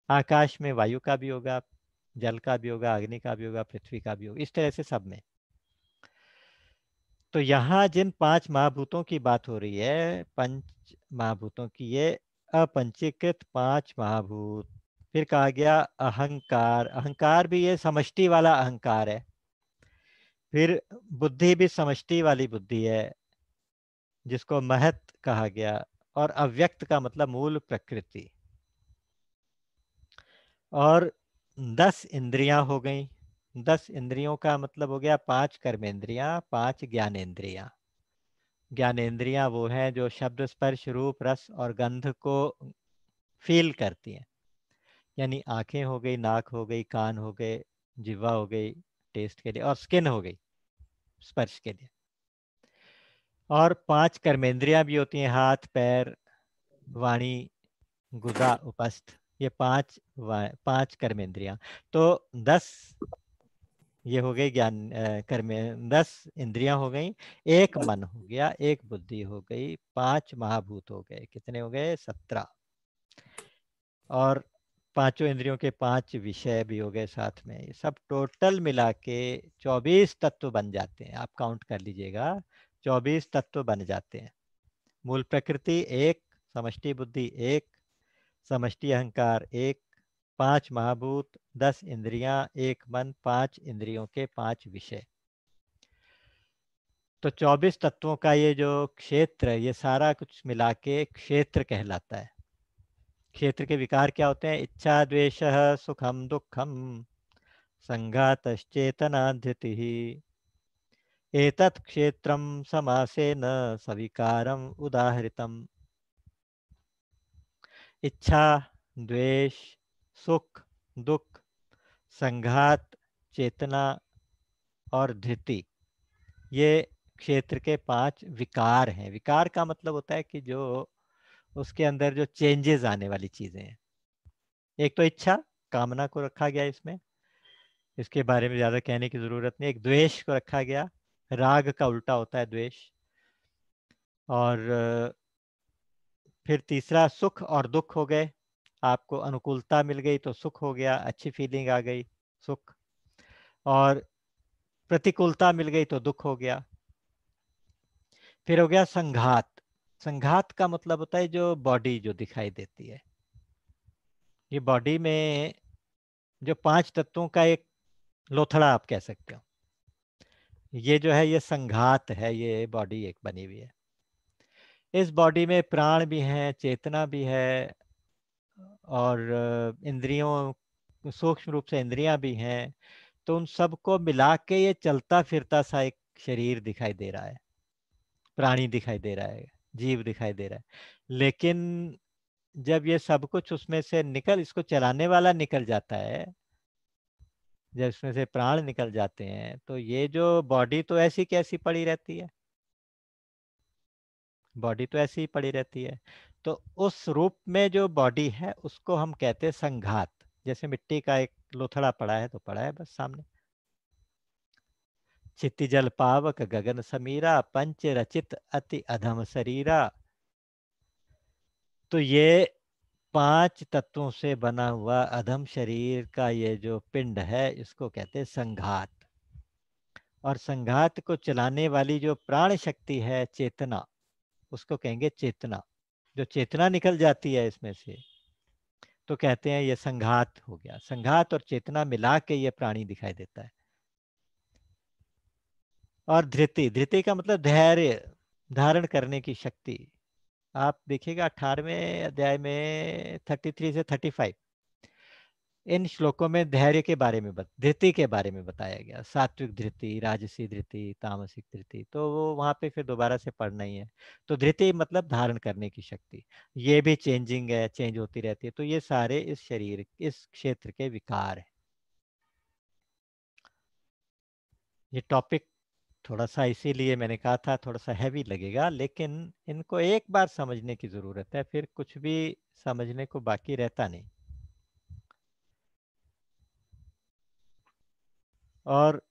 आकाश में वायु का भी होगा, जल का भी होगा, अग्नि का भी होगा, पृथ्वी का भी होगा, इस तरह से सब में। तो यहाँ जिन 5 महाभूतों की बात हो रही है, पंच महाभूतों की, ये अपंचीकृत 5 महाभूत। फिर कहा गया अहंकार, अहंकार भी ये समष्टि वाला अहंकार है। फिर बुद्धि भी समष्टि वाली बुद्धि है, जिसको महत कहा गया। और अव्यक्त का मतलब मूल प्रकृति। और 10 इंद्रियां हो गई। 10 इंद्रियों का मतलब हो गया 5 कर्मेंद्रियां, 5 ज्ञानेंद्रियां। ज्ञानेंद्रियां वो हैं जो शब्द, स्पर्श, रूप, रस और गंध को फील करती हैं, यानी आंखें हो गई, नाक हो गई, कान हो गए, जिह्वा हो गई टेस्ट के लिए, और स्किन हो गई स्पर्श के लिए। और 5 कर्मेंद्रियां भी होती हैं, हाथ, पैर, वाणी, गुदा, उपस्थ, ये 5 कर्मेंद्रियां। तो 10 ये हो गई ज्ञान कर्मे, 10 इंद्रियां हो गई, एक मन हो गया, एक बुद्धि हो गई, 5 महाभूत हो गए, कितने हो गए? 17। और पांचों इंद्रियों के 5 विषय भी हो गए साथ में। ये सब टोटल मिला के 24 तत्व बन जाते हैं। आप काउंट कर लीजिएगा, 24 तत्व बन जाते हैं। मूल प्रकृति एक, समष्टि बुद्धि एक, समष्टि अहंकार एक, 5 महाभूत, 10 इंद्रियां, एक मन, 5 इंद्रियों के 5 विषय। तो 24 तत्वों का ये जो क्षेत्र है, ये सारा कुछ मिला के क्षेत्र कहलाता है। क्षेत्र के विकार क्या होते हैं? इच्छा, द्वेष, सुखम, दुखम, संघातश्चेतना, धृतिः। एतत् क्षेत्रम समासेन सविकारम उदाहृतम्। इच्छा, द्वेष, सुख, दुख, संघात, चेतना और धृति, ये क्षेत्र के 5 विकार हैं। विकार का मतलब होता है कि जो उसके अंदर जो चेंजेस आने वाली चीजें हैं। एक तो इच्छा, कामना को रखा गया इसमें, इसके बारे में ज्यादा कहने की जरूरत नहीं। एक द्वेष को रखा गया, राग का उल्टा होता है द्वेष। और फिर तीसरा सुख और दुख हो गए। आपको अनुकूलता मिल गई तो सुख हो गया, अच्छी फीलिंग आ गई, सुख। और प्रतिकूलता मिल गई तो दुख हो गया। फिर हो गया संघात। संघात का मतलब होता है जो बॉडी जो दिखाई देती है। ये बॉडी में जो 5 तत्वों का एक लोथड़ा आप कह सकते हो, ये जो है ये संघात है, ये बॉडी एक बनी हुई है। इस बॉडी में प्राण भी हैं, चेतना भी है, और इंद्रियों, सूक्ष्म रूप से इंद्रियां भी हैं। तो उन सबको मिला के ये चलता फिरता सा एक शरीर दिखाई दे रहा है, प्राणी दिखाई दे रहा है, जीव दिखाई दे रहा है। लेकिन जब ये सब कुछ उसमें से निकल, इसको चलाने वाला निकल जाता है, जब इसमें से प्राण निकल जाते हैं, तो ये जो बॉडी तो ऐसी कैसी पड़ी रहती है, बॉडी तो ऐसी ही पड़ी रहती है। तो उस रूप में जो बॉडी है उसको हम कहते हैं संघात। जैसे मिट्टी का एक लोथड़ा पड़ा है तो पड़ा है बस सामने। चित्ती जल पावक गगन समीरा, पंच रचित अति अधम शरीरा। तो ये 5 तत्वों से बना हुआ अधम शरीर का ये जो पिंड है, इसको कहते हैं संघात। और संघात को चलाने वाली जो प्राण शक्ति है, चेतना, उसको कहेंगे चेतना। जो चेतना निकल जाती है इसमें से, तो कहते हैं ये संघात हो गया। संघात और चेतना मिला के ये प्राणी दिखाई देता है। और धृति, धृति का मतलब धैर्य, धारण करने की शक्ति, आप देखिएगा 18वें अध्याय में 33 से 35 इन श्लोकों में धैर्य के बारे में धृति के बारे में बताया गया, सात्विक धृति, राजसी धृति, तामसिक धृति। तो वो वहां पे फिर दोबारा से पढ़ना ही है। तो धृति मतलब धारण करने की शक्ति, ये भी चेंजिंग है, चेंज होती रहती है। तो ये सारे इस शरीर, इस क्षेत्र के विकार है। ये टॉपिक थोड़ा सा, इसीलिए मैंने कहा था थोड़ा सा हैवी लगेगा, लेकिन इनको एक बार समझने की जरूरत है, फिर कुछ भी समझने को बाकी रहता नहीं। और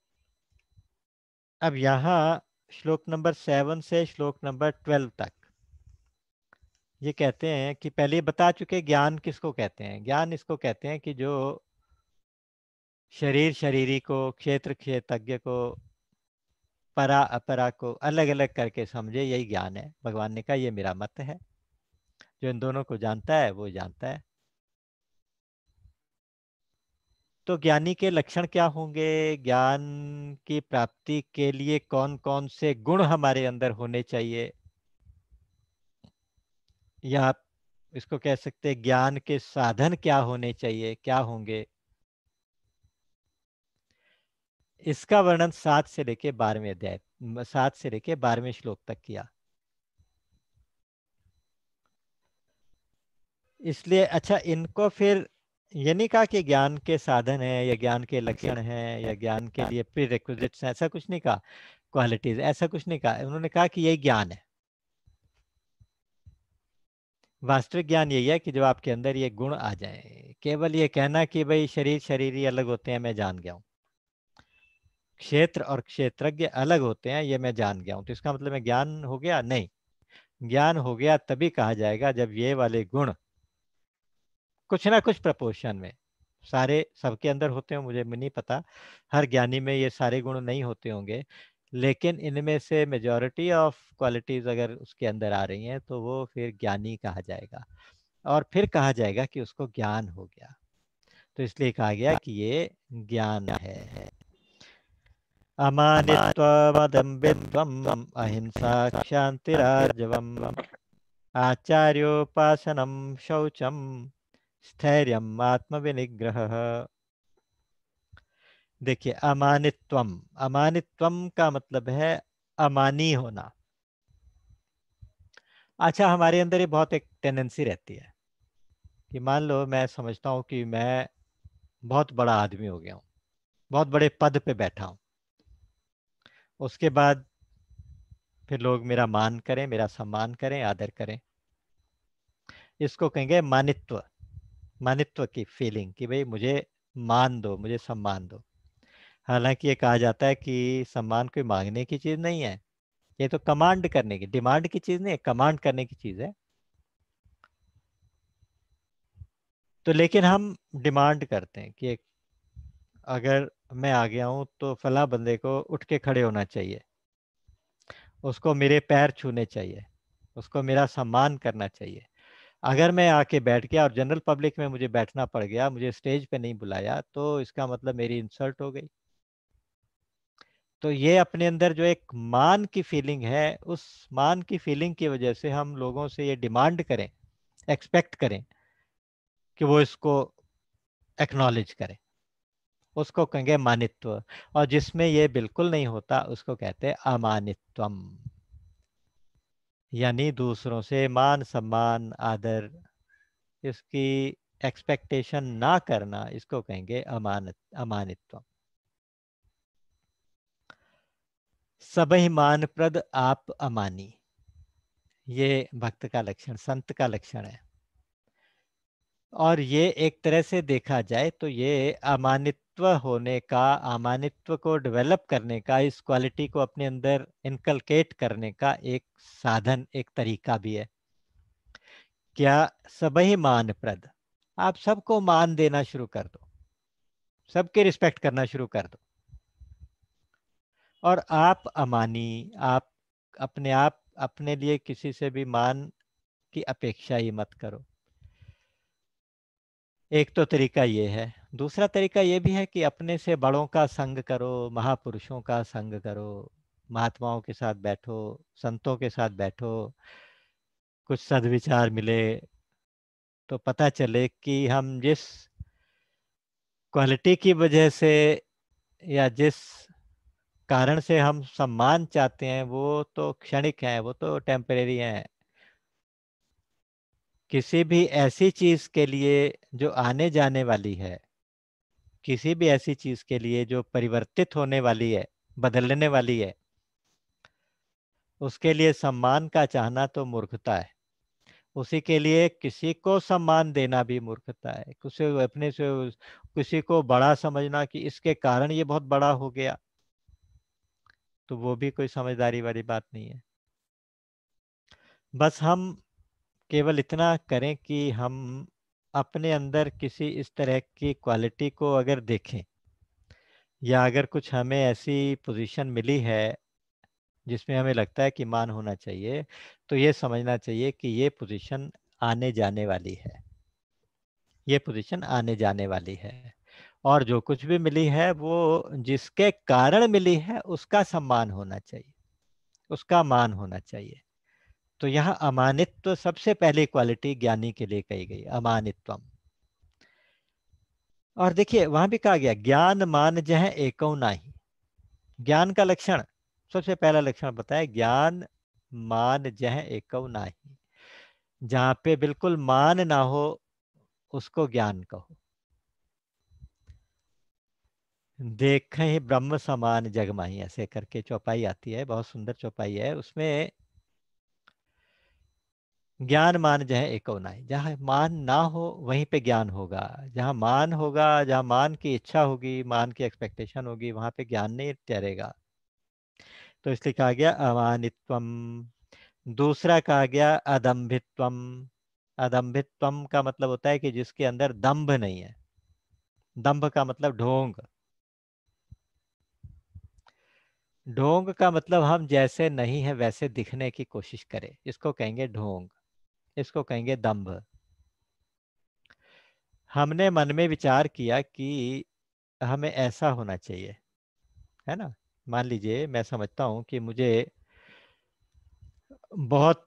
अब यहाँ श्लोक नंबर 7 से श्लोक नंबर 12 तक ये कहते हैं कि पहले बता चुके ज्ञान किसको कहते हैं। ज्ञान इसको कहते हैं कि जो शरीर शरीरी को, क्षेत्र क्षेत्रज्ञ को, परा अपरा को अलग अलग करके समझे, यही ज्ञान है। भगवान ने कहा ये मेरा मत है, जो इन दोनों को जानता है वो जानता है। तो ज्ञानी के लक्षण क्या होंगे, ज्ञान की प्राप्ति के लिए कौन कौन से गुण हमारे अंदर होने चाहिए, या आप इसको कह सकते हैं ज्ञान के साधन क्या होने चाहिए, क्या होंगे, इसका वर्णन 7 से लेके 12वें अध्याय, 7 से लेके 12वें श्लोक तक किया। इसलिए अच्छा, इनको फिर ये नहीं कहा कि ज्ञान के साधन है या ज्ञान के लक्षण हैं या ज्ञान के लिए प्री रिक्विजिट्स हैं, ऐसा कुछ नहीं कहा, क्वालिटीज ऐसा कुछ नहीं कहा। उन्होंने कहा कि यही ज्ञान है। वास्तविक ज्ञान यही है कि जो आपके अंदर ये गुण आ जाए। केवल ये कहना कि भाई शरीर शरीरी अलग होते हैं, मैं जान गया हूँ, क्षेत्र और क्षेत्रज्ञ अलग होते हैं, ये मैं जान गया हूँ, तो इसका मतलब मैं ज्ञान हो गया? नहीं। ज्ञान हो गया तभी कहा जाएगा जब ये वाले गुण कुछ ना कुछ प्रपोर्शन में, सारे सबके अंदर होते हो मुझे नहीं पता, हर ज्ञानी में ये सारे गुण नहीं होते होंगे, लेकिन इनमें से मेजॉरिटी ऑफ क्वालिटीज अगर उसके अंदर आ रही हैं तो वो फिर ज्ञानी कहा जाएगा। और फिर कहा जाएगा कि उसको ज्ञान हो गया। तो इसलिए कहा गया कि ये ज्ञान है। अमानित्वमदम्बित्वम् अहिंसा क्षान्तिरार्जवम् आचार्योपासनं शौचम स्थैर्यम आत्मविनिग्रह। देखिए, अमानित्वम, अमानित्वम का मतलब है अमानी होना। अच्छा, हमारे अंदर ये बहुत एक टेंडेंसी रहती है कि मान लो मैं समझता हूँ कि मैं बहुत बड़ा आदमी हो गया हूँ, बहुत बड़े पद पे बैठा हूँ, उसके बाद फिर लोग मेरा मान करें, मेरा सम्मान करें, आदर करें, इसको कहेंगे मानित्व। मानित्व की फीलिंग कि भाई मुझे मान दो, मुझे सम्मान दो। हालांकि ये कहा जाता है कि सम्मान कोई मांगने की चीज नहीं है, ये तो कमांड करने की, डिमांड की चीज नहीं है, कमांड करने की चीज है। तो लेकिन हम डिमांड करते हैं कि अगर मैं आ गया हूं तो फला बंदे को उठ के खड़े होना चाहिए, उसको मेरे पैर छूने चाहिए, उसको मेरा सम्मान करना चाहिए। अगर मैं आके बैठ गया और जनरल पब्लिक में मुझे बैठना पड़ गया, मुझे स्टेज पे नहीं बुलाया, तो इसका मतलब मेरी इंसल्ट हो गई। तो ये अपने अंदर जो एक मान की फीलिंग है, उस मान की फीलिंग की वजह से हम लोगों से ये डिमांड करें, एक्सपेक्ट करें कि वो इसको एक्नॉलेज करें, उसको कहेंगे मानित्व। और जिसमें ये बिल्कुल नहीं होता उसको कहते हैं अमानित्वम, यानी दूसरों से मान सम्मान आदर इसकी एक्सपेक्टेशन ना करना, इसको कहेंगे अमानित्वम। सबहि मान प्रद आप अमानी, ये भक्त का लक्षण, संत का लक्षण है। और ये एक तरह से देखा जाए तो ये अमानित्व होने का, अमानित्व को डेवलप करने का, इस क्वालिटी को अपने अंदर इनकलकेट करने का एक साधन, एक तरीका भी है। क्या? सबही मान प्रद, आप सबको मान देना शुरू कर दो, सबके रिस्पेक्ट करना शुरू कर दो। और आप अमानी, आप अपने आप अपने लिए किसी से भी मान की अपेक्षा ही मत करो। एक तो तरीका ये है। दूसरा तरीका ये भी है कि अपने से बड़ों का संग करो, महापुरुषों का संग करो, महात्माओं के साथ बैठो, संतों के साथ बैठो, कुछ सद्विचार मिले, तो पता चले कि हम जिस क्वालिटी की वजह से या जिस कारण से हम सम्मान चाहते हैं वो तो क्षणिक है, वो तो टेम्परेरी है। किसी भी ऐसी चीज के लिए जो आने जाने वाली है, किसी भी ऐसी चीज के लिए जो परिवर्तित होने वाली है, बदलने वाली है, उसके लिए सम्मान का चाहना तो मूर्खता है। उसी के लिए किसी को सम्मान देना भी मूर्खता है। किसी अपने से किसी को बड़ा समझना कि इसके कारण ये बहुत बड़ा हो गया, तो वो भी कोई समझदारी वाली बात नहीं है। बस हम केवल इतना करें कि हम अपने अंदर किसी इस तरह की क्वालिटी को अगर देखें, या अगर कुछ हमें ऐसी पोजीशन मिली है जिसमें हमें लगता है कि मान होना चाहिए, तो ये समझना चाहिए कि ये पोजीशन आने जाने वाली है, ये पोजीशन आने जाने वाली है। और जो कुछ भी मिली है वो जिसके कारण मिली है उसका सम्मान होना चाहिए, उसका मान होना चाहिए। तो यहाँ अमानित्व सबसे पहली क्वालिटी ज्ञानी के लिए कही गई, अमानित्वम। और देखिए वहां भी कहा गया ज्ञान मान जह एकौ नाही। ज्ञान का लक्षण, सबसे पहला लक्षण बताया, ज्ञान मान जह एकौ नाही। जहां पे बिल्कुल मान ना हो उसको ज्ञान कहो। देखें ही ब्रह्म समान जग माही, ऐसे करके चौपाई आती है, बहुत सुंदर चौपाई है। उसमें ज्ञान मान जह एको नाहि, जहाँ मान ना हो वहीं पे ज्ञान होगा। जहाँ मान होगा, जहाँ मान की इच्छा होगी, मान की एक्सपेक्टेशन होगी, वहां पे ज्ञान नहीं ठहरेगा। तो इसलिए कहा गया अमानित्वम। दूसरा कहा गया अदम्भित्वम। अदम्भित्वम का मतलब होता है कि जिसके अंदर दंभ नहीं है। दंभ का मतलब ढोंग। ढोंग का मतलब हम जैसे नहीं है वैसे दिखने की कोशिश करें, इसको कहेंगे ढोंग, इसको कहेंगे दंभ। हमने मन में विचार किया कि हमें ऐसा होना चाहिए, है ना। मान लीजिए मैं समझता हूँ कि मुझे बहुत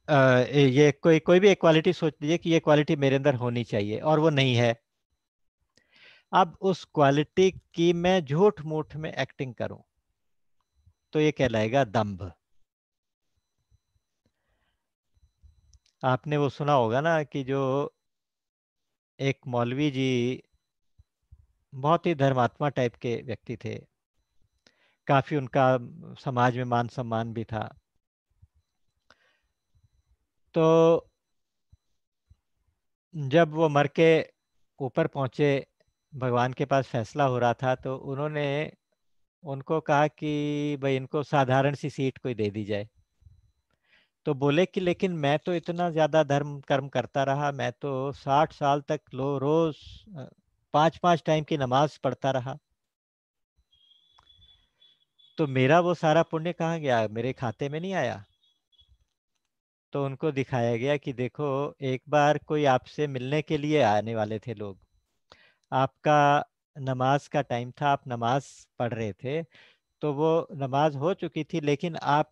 ये कोई कोई भी एक क्वालिटी सोच लीजिए कि ये क्वालिटी मेरे अंदर होनी चाहिए और वो नहीं है। अब उस क्वालिटी की मैं झूठ मूठ में एक्टिंग करूं तो ये कहलाएगा दंभ। आपने वो सुना होगा ना कि जो एक मौलवी जी बहुत ही धर्मात्मा टाइप के व्यक्ति थे, काफी उनका समाज में मान सम्मान भी था। तो जब वो मर के ऊपर पहुंचे, भगवान के पास फैसला हो रहा था, तो उन्होंने उनको कहा कि भाई इनको साधारण सी सीट कोई दे दी जाए। तो बोले कि लेकिन मैं तो इतना ज्यादा धर्म कर्म करता रहा, मैं तो 60 साल तक रोज 5-5 टाइम की नमाज पढ़ता रहा, तो मेरा वो सारा पुण्य कहाँ गया, मेरे खाते में नहीं आया। तो उनको दिखाया गया कि देखो, एक बार कोई आपसे मिलने के लिए आने वाले थे लोग, आपका नमाज का टाइम था, आप नमाज पढ़ रहे थे, तो वो नमाज हो चुकी थी, लेकिन आप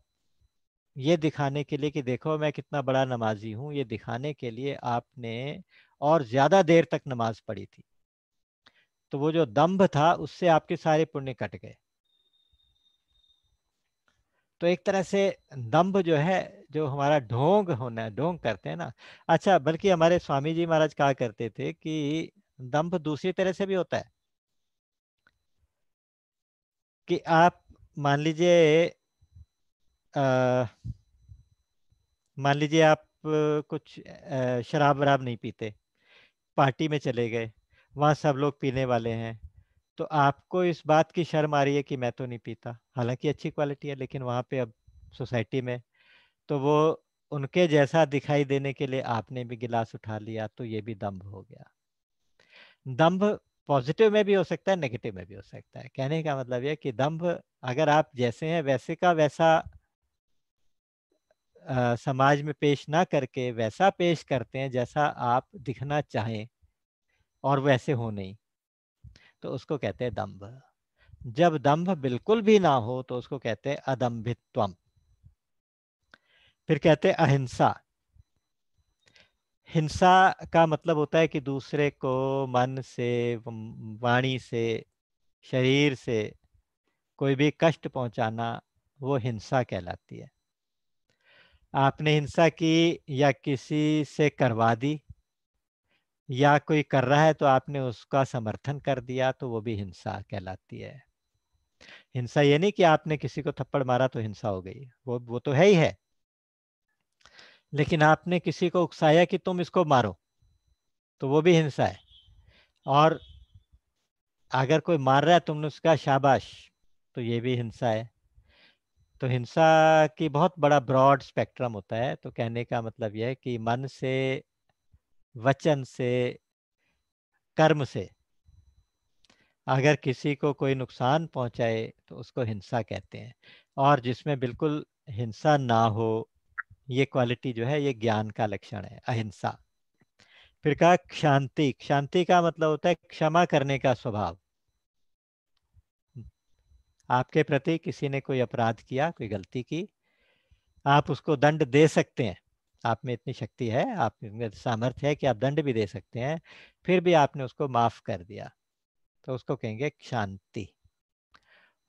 ये दिखाने के लिए कि देखो मैं कितना बड़ा नमाजी हूँ, ये दिखाने के लिए आपने और ज्यादा देर तक नमाज पढ़ी थी। तो वो जो दंभ था उससे आपके सारे पुण्य कट गए। तो एक तरह से दंभ जो है, जो हमारा ढोंग होना है, ढोंग करते हैं ना। अच्छा, बल्कि हमारे स्वामी जी महाराज कहा करते थे कि दंभ दूसरी तरह से भी होता है। कि आप मान लीजिए अ, मान लीजिए आप कुछ शराब वराब नहीं पीते, पार्टी में चले गए, वहाँ सब लोग पीने वाले हैं, तो आपको इस बात की शर्म आ रही है कि मैं तो नहीं पीता, हालांकि अच्छी क्वालिटी है, लेकिन वहाँ पे अब सोसाइटी में, तो वो उनके जैसा दिखाई देने के लिए आपने भी गिलास उठा लिया, तो ये भी दंभ हो गया। दंभ पॉजिटिव में भी हो सकता है, नेगेटिव में भी हो सकता है। कहने का मतलब यह कि दंभ, अगर आप जैसे हैं वैसे का वैसा समाज में पेश ना करके वैसा पेश करते हैं जैसा आप दिखना चाहें, और वैसे हो नहीं, तो उसको कहते हैं दंभ। जब दंभ बिल्कुल भी ना हो तो उसको कहते हैं अदम्भित्वम। फिर कहते हैं अहिंसा। हिंसा का मतलब होता है कि दूसरे को मन से, वाणी से, शरीर से कोई भी कष्ट पहुंचाना, वो हिंसा कहलाती है। आपने हिंसा की या किसी से करवा दी, या कोई कर रहा है तो आपने उसका समर्थन कर दिया, तो वो भी हिंसा कहलाती है। हिंसा ये नहीं कि आपने किसी को थप्पड़ मारा तो हिंसा हो गई, वो तो है ही है, लेकिन आपने किसी को उकसाया कि तुम इसको मारो, तो वो भी हिंसा है। और अगर कोई मार रहा है, तुमने उसका शाबाश, तो ये भी हिंसा है। तो हिंसा की बहुत बड़ा ब्रॉड स्पेक्ट्रम होता है। तो कहने का मतलब यह है कि मन से, वचन से, कर्म से अगर किसी को कोई नुकसान पहुंचाए तो उसको हिंसा कहते हैं। और जिसमें बिल्कुल हिंसा ना हो, ये क्वालिटी जो है, ये ज्ञान का लक्षण है, अहिंसा। फिर कहा शांति। शांति का मतलब होता है क्षमा करने का स्वभाव। आपके प्रति किसी ने कोई अपराध किया, कोई गलती की, आप उसको दंड दे सकते हैं। आप में इतनी शक्ति है, आप में सामर्थ्य है कि आप दंड भी दे सकते हैं, फिर भी आपने उसको माफ कर दिया, तो उसको कहेंगे शांति।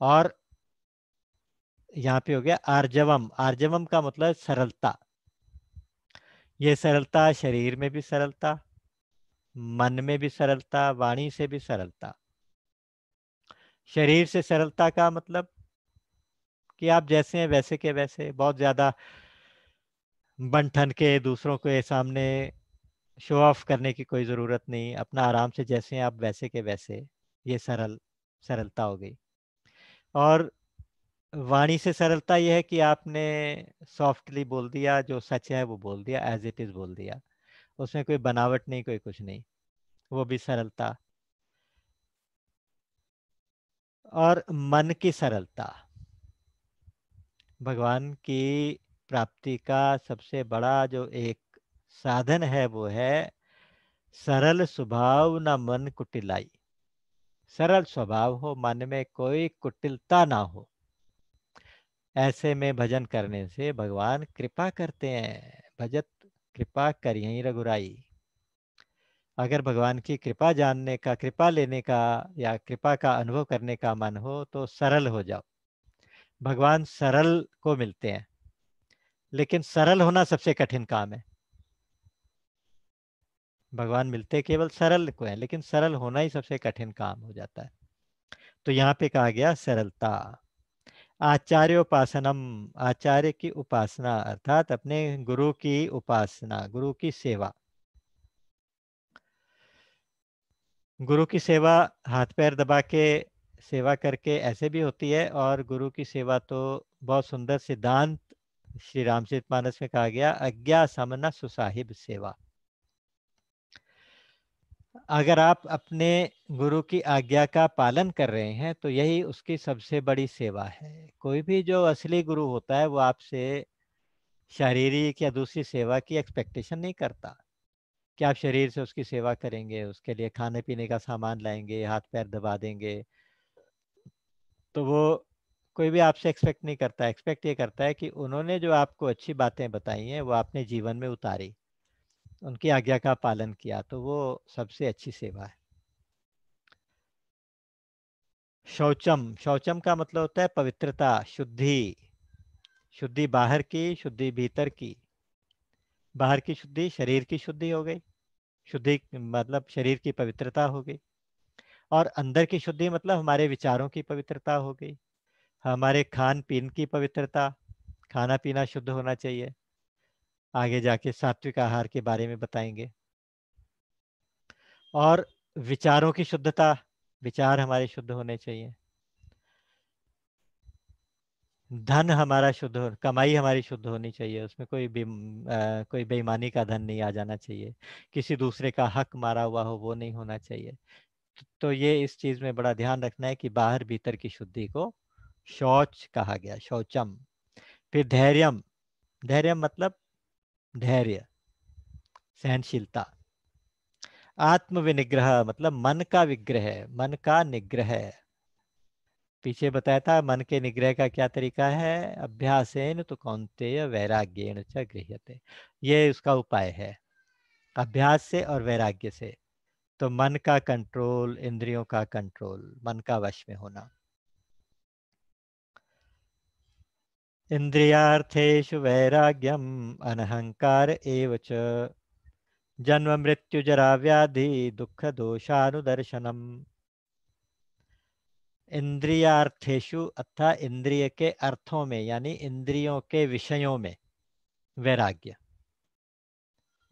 और यहाँ पे हो गया आर्जवम। आर्जवम का मतलब सरलता। ये सरलता, शरीर में भी सरलता, मन में भी सरलता, वाणी से भी सरलता। शरीर से सरलता का मतलब कि आप जैसे हैं वैसे के वैसे, बहुत ज्यादा बन ठन के दूसरों के सामने शो ऑफ करने की कोई जरूरत नहीं, अपना आराम से जैसे हैं आप वैसे के वैसे। ये सरलता हो गई। और वाणी से सरलता यह है कि आपने सॉफ्टली बोल दिया, जो सच है वो बोल दिया, एज इट इज बोल दिया, उसमें कोई बनावट नहीं, कोई कुछ नहीं, वो भी सरलता। और मन की सरलता, भगवान की प्राप्ति का सबसे बड़ा जो एक साधन है वो है सरल स्वभाव, न मन कुटिलाई। सरल स्वभाव हो, मन में कोई कुटिलता ना हो, ऐसे में भजन करने से भगवान कृपा करते हैं। भजत कृपा करियहि रघुराई। अगर भगवान की कृपा जानने का, कृपा लेने का, या कृपा का अनुभव करने का मन हो तो सरल हो जाओ। भगवान सरल को मिलते हैं, लेकिन सरल होना सबसे कठिन काम है। भगवान मिलते केवल सरल को है, लेकिन सरल होना ही सबसे कठिन काम हो जाता है। तो यहाँ पे कहा गया सरलता। आचार्योपासनम। आचार्य की उपासना अर्थात अपने गुरु की उपासना, गुरु की सेवा। गुरु की सेवा हाथ पैर दबा के सेवा करके ऐसे भी होती है, और गुरु की सेवा तो बहुत सुंदर सिद्धांत श्री रामचरितमानस में कहा गया, अज्ञा समन सुसाहिब सेवा। अगर आप अपने गुरु की आज्ञा का पालन कर रहे हैं तो यही उसकी सबसे बड़ी सेवा है। कोई भी जो असली गुरु होता है वो आपसे शारीरिक या दूसरी सेवा की एक्सपेक्टेशन नहीं करता कि आप शरीर से उसकी सेवा करेंगे, उसके लिए खाने पीने का सामान लाएंगे, हाथ पैर दबा देंगे। तो वो कोई भी आपसे एक्सपेक्ट नहीं करता। एक्सपेक्ट ये करता है कि उन्होंने जो आपको अच्छी बातें बताई हैं वो आपने जीवन में उतारी, उनकी आज्ञा का पालन किया, तो वो सबसे अच्छी सेवा है। शौचम। शौचम का मतलब होता है पवित्रता, शुद्धि। शुद्धि बाहर की, शुद्धि भीतर की। बाहर की शुद्धि शरीर की शुद्धि हो गई, शुद्धि मतलब शरीर की पवित्रता हो गई। और अंदर की शुद्धि मतलब हमारे विचारों की पवित्रता हो गई, हमारे खान पीन की पवित्रता, खाना पीना शुद्ध होना चाहिए। आगे जाके सात्विक आहार के बारे में बताएंगे। और विचारों की शुद्धता, विचार हमारे शुद्ध होने चाहिए। धन हमारा शुद्ध हो, कमाई हमारी शुद्ध होनी चाहिए, उसमें कोई बेईमानी का धन नहीं आ जाना चाहिए, किसी दूसरे का हक मारा हुआ हो वो नहीं होना चाहिए। तो ये इस चीज में बड़ा ध्यान रखना है कि बाहर भीतर की शुद्धि को शौच कहा गया, शौचम। फिर धैर्यम। धैर्यम मतलब धैर्य, सहनशीलता। आत्म विनिग्रह मतलब मन का विग्रह, मन का निग्रह। पीछे बताया था मन के निग्रह का क्या तरीका है, अभ्यासेन तो कौन्तेय वैराग्येण च गृह्यते, ये उसका उपाय है, अभ्यास से और वैराग्य से। तो मन का कंट्रोल, इंद्रियों का कंट्रोल, मन का वश में होना। इंद्रियार्थेषु वैराग्यम अनहंकार एव च जन्म मृत्यु जरा व्याधि दुख दोषानुदर्शनम। इंद्रियार्थेषु अर्थात इंद्रिय के अर्थों में, यानी इंद्रियों के विषयों में वैराग्य।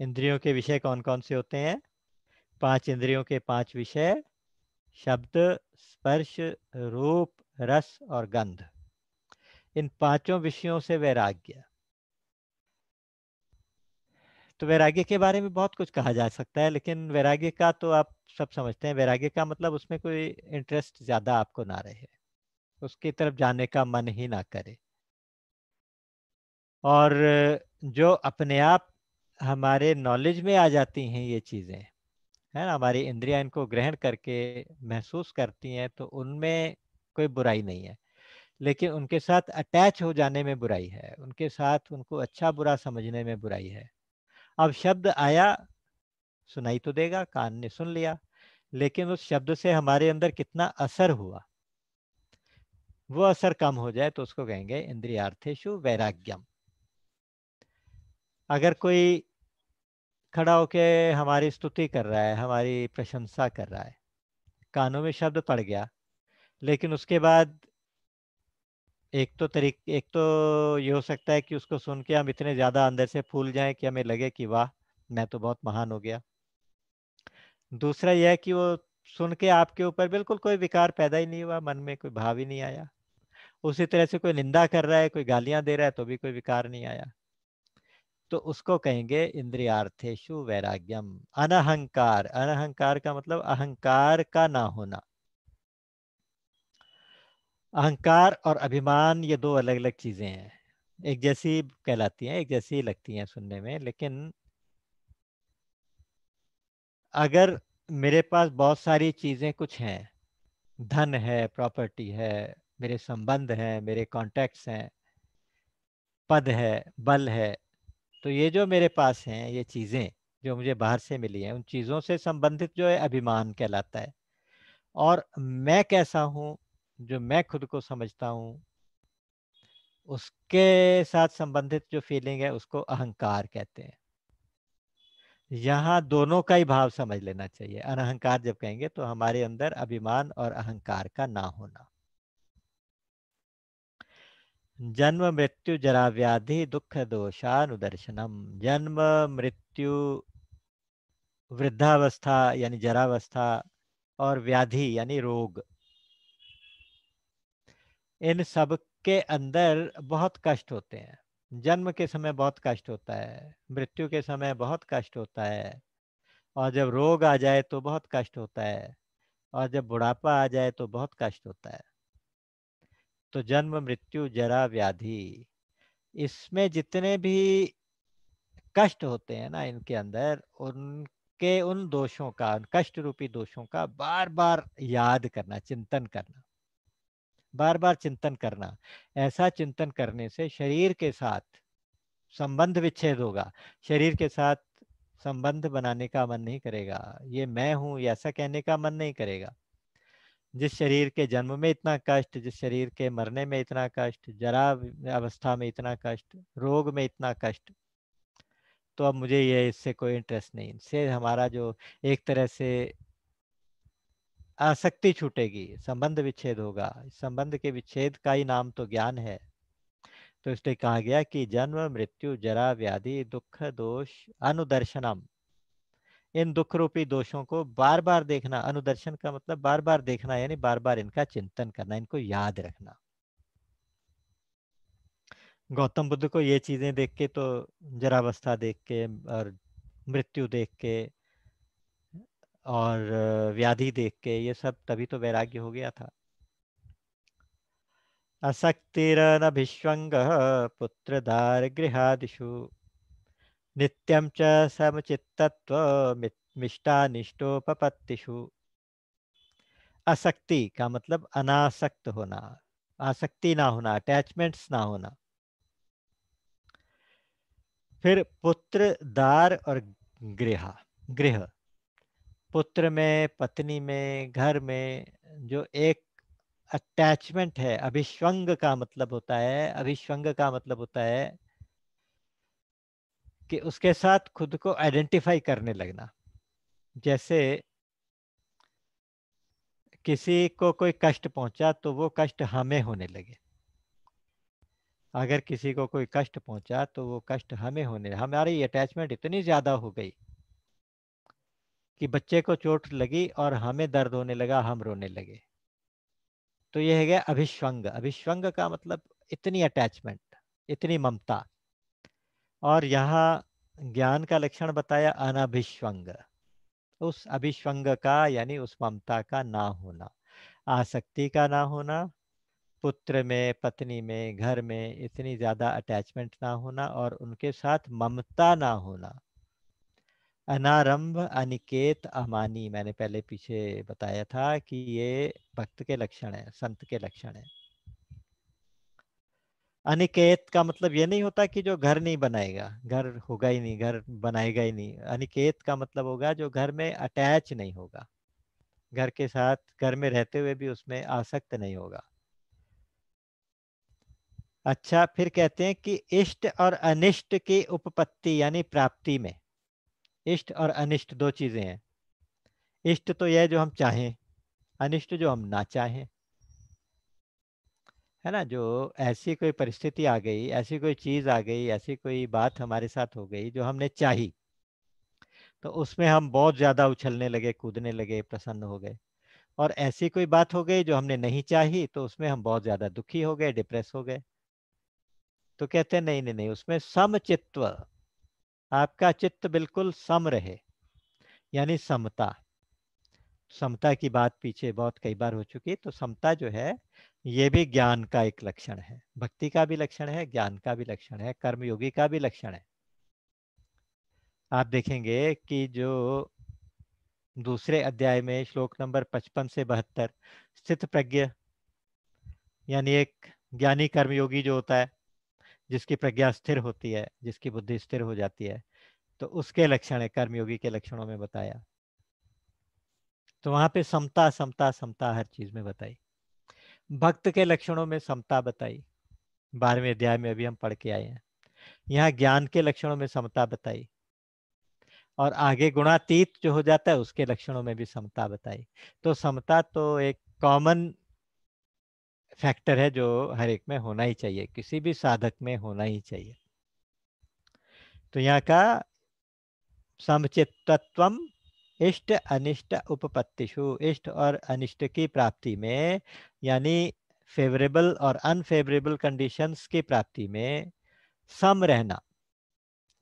इंद्रियों के विषय कौन कौन से होते हैं? 5 इंद्रियों के 5 विषय, शब्द, स्पर्श, रूप, रस और गंध। इन 5 विषयों से वैराग्य। तो वैराग्य के बारे में बहुत कुछ कहा जा सकता है, लेकिन वैराग्य का तो आप सब समझते हैं, वैराग्य का मतलब उसमें कोई इंटरेस्ट ज्यादा आपको ना रहे, उसकी तरफ जाने का मन ही ना करे, और जो अपने आप हमारे नॉलेज में आ जाती हैं ये चीजें, है ना, हमारी इंद्रियां इनको ग्रहण करके महसूस करती हैं, तो उनमें कोई बुराई नहीं है। लेकिन उनके साथ अटैच हो जाने में बुराई है, उनके साथ उनको अच्छा बुरा समझने में बुराई है। अब शब्द आया, सुनाई तो देगा, कान ने सुन लिया, लेकिन उस शब्द से हमारे अंदर कितना असर हुआ, वो असर कम हो जाए तो उसको कहेंगे इंद्रियार्थेषु वैराग्यम। अगर कोई खड़ा होके हमारी स्तुति कर रहा है, हमारी प्रशंसा कर रहा है, कानों में शब्द पड़ गया, लेकिन उसके बाद एक तो ये हो सकता है कि उसको सुन के हम इतने ज्यादा अंदर से फूल जाएं कि हमें लगे कि वाह, मैं तो बहुत महान हो गया। दूसरा यह है कि वो सुन के आपके ऊपर बिल्कुल कोई विकार पैदा ही नहीं हुआ, मन में कोई भाव ही नहीं आया। उसी तरह से कोई निंदा कर रहा है, कोई गालियां दे रहा है, तो भी कोई विकार नहीं आया। तो उसको कहेंगे इंद्रियार्थेषु वैराग्यम। अनहंकार, अनहंकार का मतलब अहंकार का ना होना। अहंकार और अभिमान ये दो अलग अलग चीजें हैं, एक जैसी कहलाती हैं, एक जैसी लगती हैं सुनने में, लेकिन अगर मेरे पास बहुत सारी चीजें कुछ हैं, धन है, प्रॉपर्टी है, मेरे संबंध हैं, मेरे कॉन्टैक्ट्स हैं, पद है, बल है, तो ये जो मेरे पास हैं ये चीजें जो मुझे बाहर से मिली हैं, उन चीजों से संबंधित जो है अभिमान कहलाता है। और मैं कैसा हूं, जो मैं खुद को समझता हूं, उसके साथ संबंधित जो फीलिंग है उसको अहंकार कहते हैं। यहाँ दोनों का ही भाव समझ लेना चाहिए। अनहंकार जब कहेंगे तो हमारे अंदर अभिमान और अहंकार का ना होना। जन्म मृत्यु जरा व्याधि दुख दोषानुदर्शनम। जन्म, मृत्यु, वृद्धावस्था यानी जरावस्था, और व्याधि यानी रोग, इन सब के अंदर बहुत कष्ट होते हैं। जन्म के समय बहुत कष्ट होता है, मृत्यु के समय बहुत कष्ट होता है, और जब रोग आ जाए तो बहुत कष्ट होता है, और जब बुढ़ापा आ जाए तो बहुत कष्ट होता है। तो जन्म मृत्यु जरा व्याधि, इसमें जितने भी कष्ट होते हैं ना इनके अंदर, उनके उन दोषों का, उन कष्ट रूपी दोषों का बार बार याद करना, चिंतन करना, बार बार चिंतन करना। ऐसा चिंतन करने से शरीर के साथ संबंध विच्छेद होगा, शरीर के साथ संबंध बनाने का मन नहीं करेगा, ये मैं हूं ये ऐसा कहने का मन नहीं करेगा। जिस शरीर के जन्म में इतना कष्ट, जिस शरीर के मरने में इतना कष्ट, जरा अवस्था में इतना कष्ट, रोग में इतना कष्ट, तो अब मुझे ये इससे कोई इंटरेस्ट नहीं, इससे हमारा जो एक तरह से आसक्ति छूटेगी, संबंध विच्छेद होगा। संबंध के विच्छेद का ही नाम तो ज्ञान है। तो इसलिए कहा गया कि जन्म मृत्यु जरा व्याधि दुख दोष अनुदर्शनम, इन दुख रूपी दोषों को बार बार देखना। अनुदर्शन का मतलब बार बार देखना, यानी बार बार इनका चिंतन करना, इनको याद रखना। गौतम बुद्ध को ये चीजें देख के तो, जरावस्था देख के और मृत्यु देख के और व्याधि देख के, ये सब तभी तो वैराग्य हो गया था। असक्तिरनभिष्वङ्गः पुत्रदारगृहादिषु नित्यं च समचित्तत्वमिष्टानिष्टोपपत्तिषु। आसक्ति का मतलब अनासक्त होना, आसक्ति ना होना, अटैचमेंट्स ना होना। फिर पुत्र, दार और गृह, गृह, पुत्र में, पत्नी में, घर में जो एक अटैचमेंट है, अभिष्वंग का मतलब होता है, अभिष्वंग का मतलब होता है कि उसके साथ खुद को आइडेंटिफाई करने लगना। जैसे किसी को कोई कष्ट पहुंचा तो वो कष्ट हमें होने लगे। अगर किसी को कोई कष्ट पहुंचा तो वो कष्ट हमें होने, हमारी अटैचमेंट इतनी ज्यादा हो गई कि बच्चे को चोट लगी और हमें दर्द होने लगा, हम रोने लगे। तो ये है गया अभिष्वंग। अभिष्वंग का मतलब इतनी अटैचमेंट, इतनी ममता। और यहाँ ज्ञान का लक्षण बताया अनभिष्वंग, उस अभिष्वंग का यानी उस ममता का ना होना, आसक्ति का ना होना, पुत्र में, पत्नी में, घर में इतनी ज्यादा अटैचमेंट ना होना और उनके साथ ममता ना होना। अनारंभ, अनिकेत, अमानी, मैंने पहले पीछे बताया था कि ये भक्त के लक्षण है, संत के लक्षण है। अनिकेत का मतलब ये नहीं होता कि जो घर नहीं बनाएगा, घर होगा ही नहीं, घर बनाएगा ही नहीं। अनिकेत का मतलब होगा जो घर में अटैच नहीं होगा, घर के साथ, घर में रहते हुए भी उसमें आसक्त नहीं होगा। अच्छा, फिर कहते हैं कि इष्ट और अनिष्ट की उपपत्ति यानी प्राप्ति में, इष्ट और अनिष्ट दो चीजें हैं। इष्ट तो यह जो हम चाहें, अनिष्ट जो हम ना चाहें, है ना। जो ऐसी कोई परिस्थिति आ गई, ऐसी कोई चीज आ गई, ऐसी कोई बात हमारे साथ हो गई जो हमने चाही, तो उसमें हम बहुत ज्यादा उछलने लगे, कूदने लगे, प्रसन्न हो गए। और ऐसी कोई बात हो गई जो हमने नहीं चाही, तो उसमें हम बहुत ज्यादा दुखी हो गए, डिप्रेस हो गए। तो कहते हैं नहीं नहीं नहीं, उसमें समचित्व, आपका चित्त बिल्कुल सम रहे, यानी समता। समता की बात पीछे बहुत कई बार हो चुकी, तो समता जो है ये भी ज्ञान का एक लक्षण है, भक्ति का भी लक्षण है, ज्ञान का भी लक्षण है, कर्मयोगी का भी लक्षण है। आप देखेंगे कि जो दूसरे अध्याय में श्लोक नंबर 55 से 72, स्थित प्रज्ञ यानी एक ज्ञानी कर्मयोगी जो होता है, जिसकी प्रज्ञा स्थिर होती है, जिसकी बुद्धि स्थिर हो जाती है, तो उसके लक्षण है, कर्मयोगी के लक्षणों में बताया। तो वहां पे समता समता समता हर चीज में बताई। भक्त के लक्षणों में समता बताई, 12वें अध्याय में अभी हम पढ़ के आए हैं। यहाँ ज्ञान के लक्षणों में समता बताई, और आगे गुणातीत जो हो जाता है उसके लक्षणों में भी समता बताई। तो समता तो एक कॉमन फैक्टर है जो हर एक में होना ही चाहिए, किसी भी साधक में होना ही चाहिए। तो यहाँ का समचित्तत्वम इष्ट अनिष्ट उपपत्तिषु, इष्ट और अनिष्ट की प्राप्ति में, यानी फेवरेबल और अनफेवरेबल कंडीशंस की प्राप्ति में सम रहना,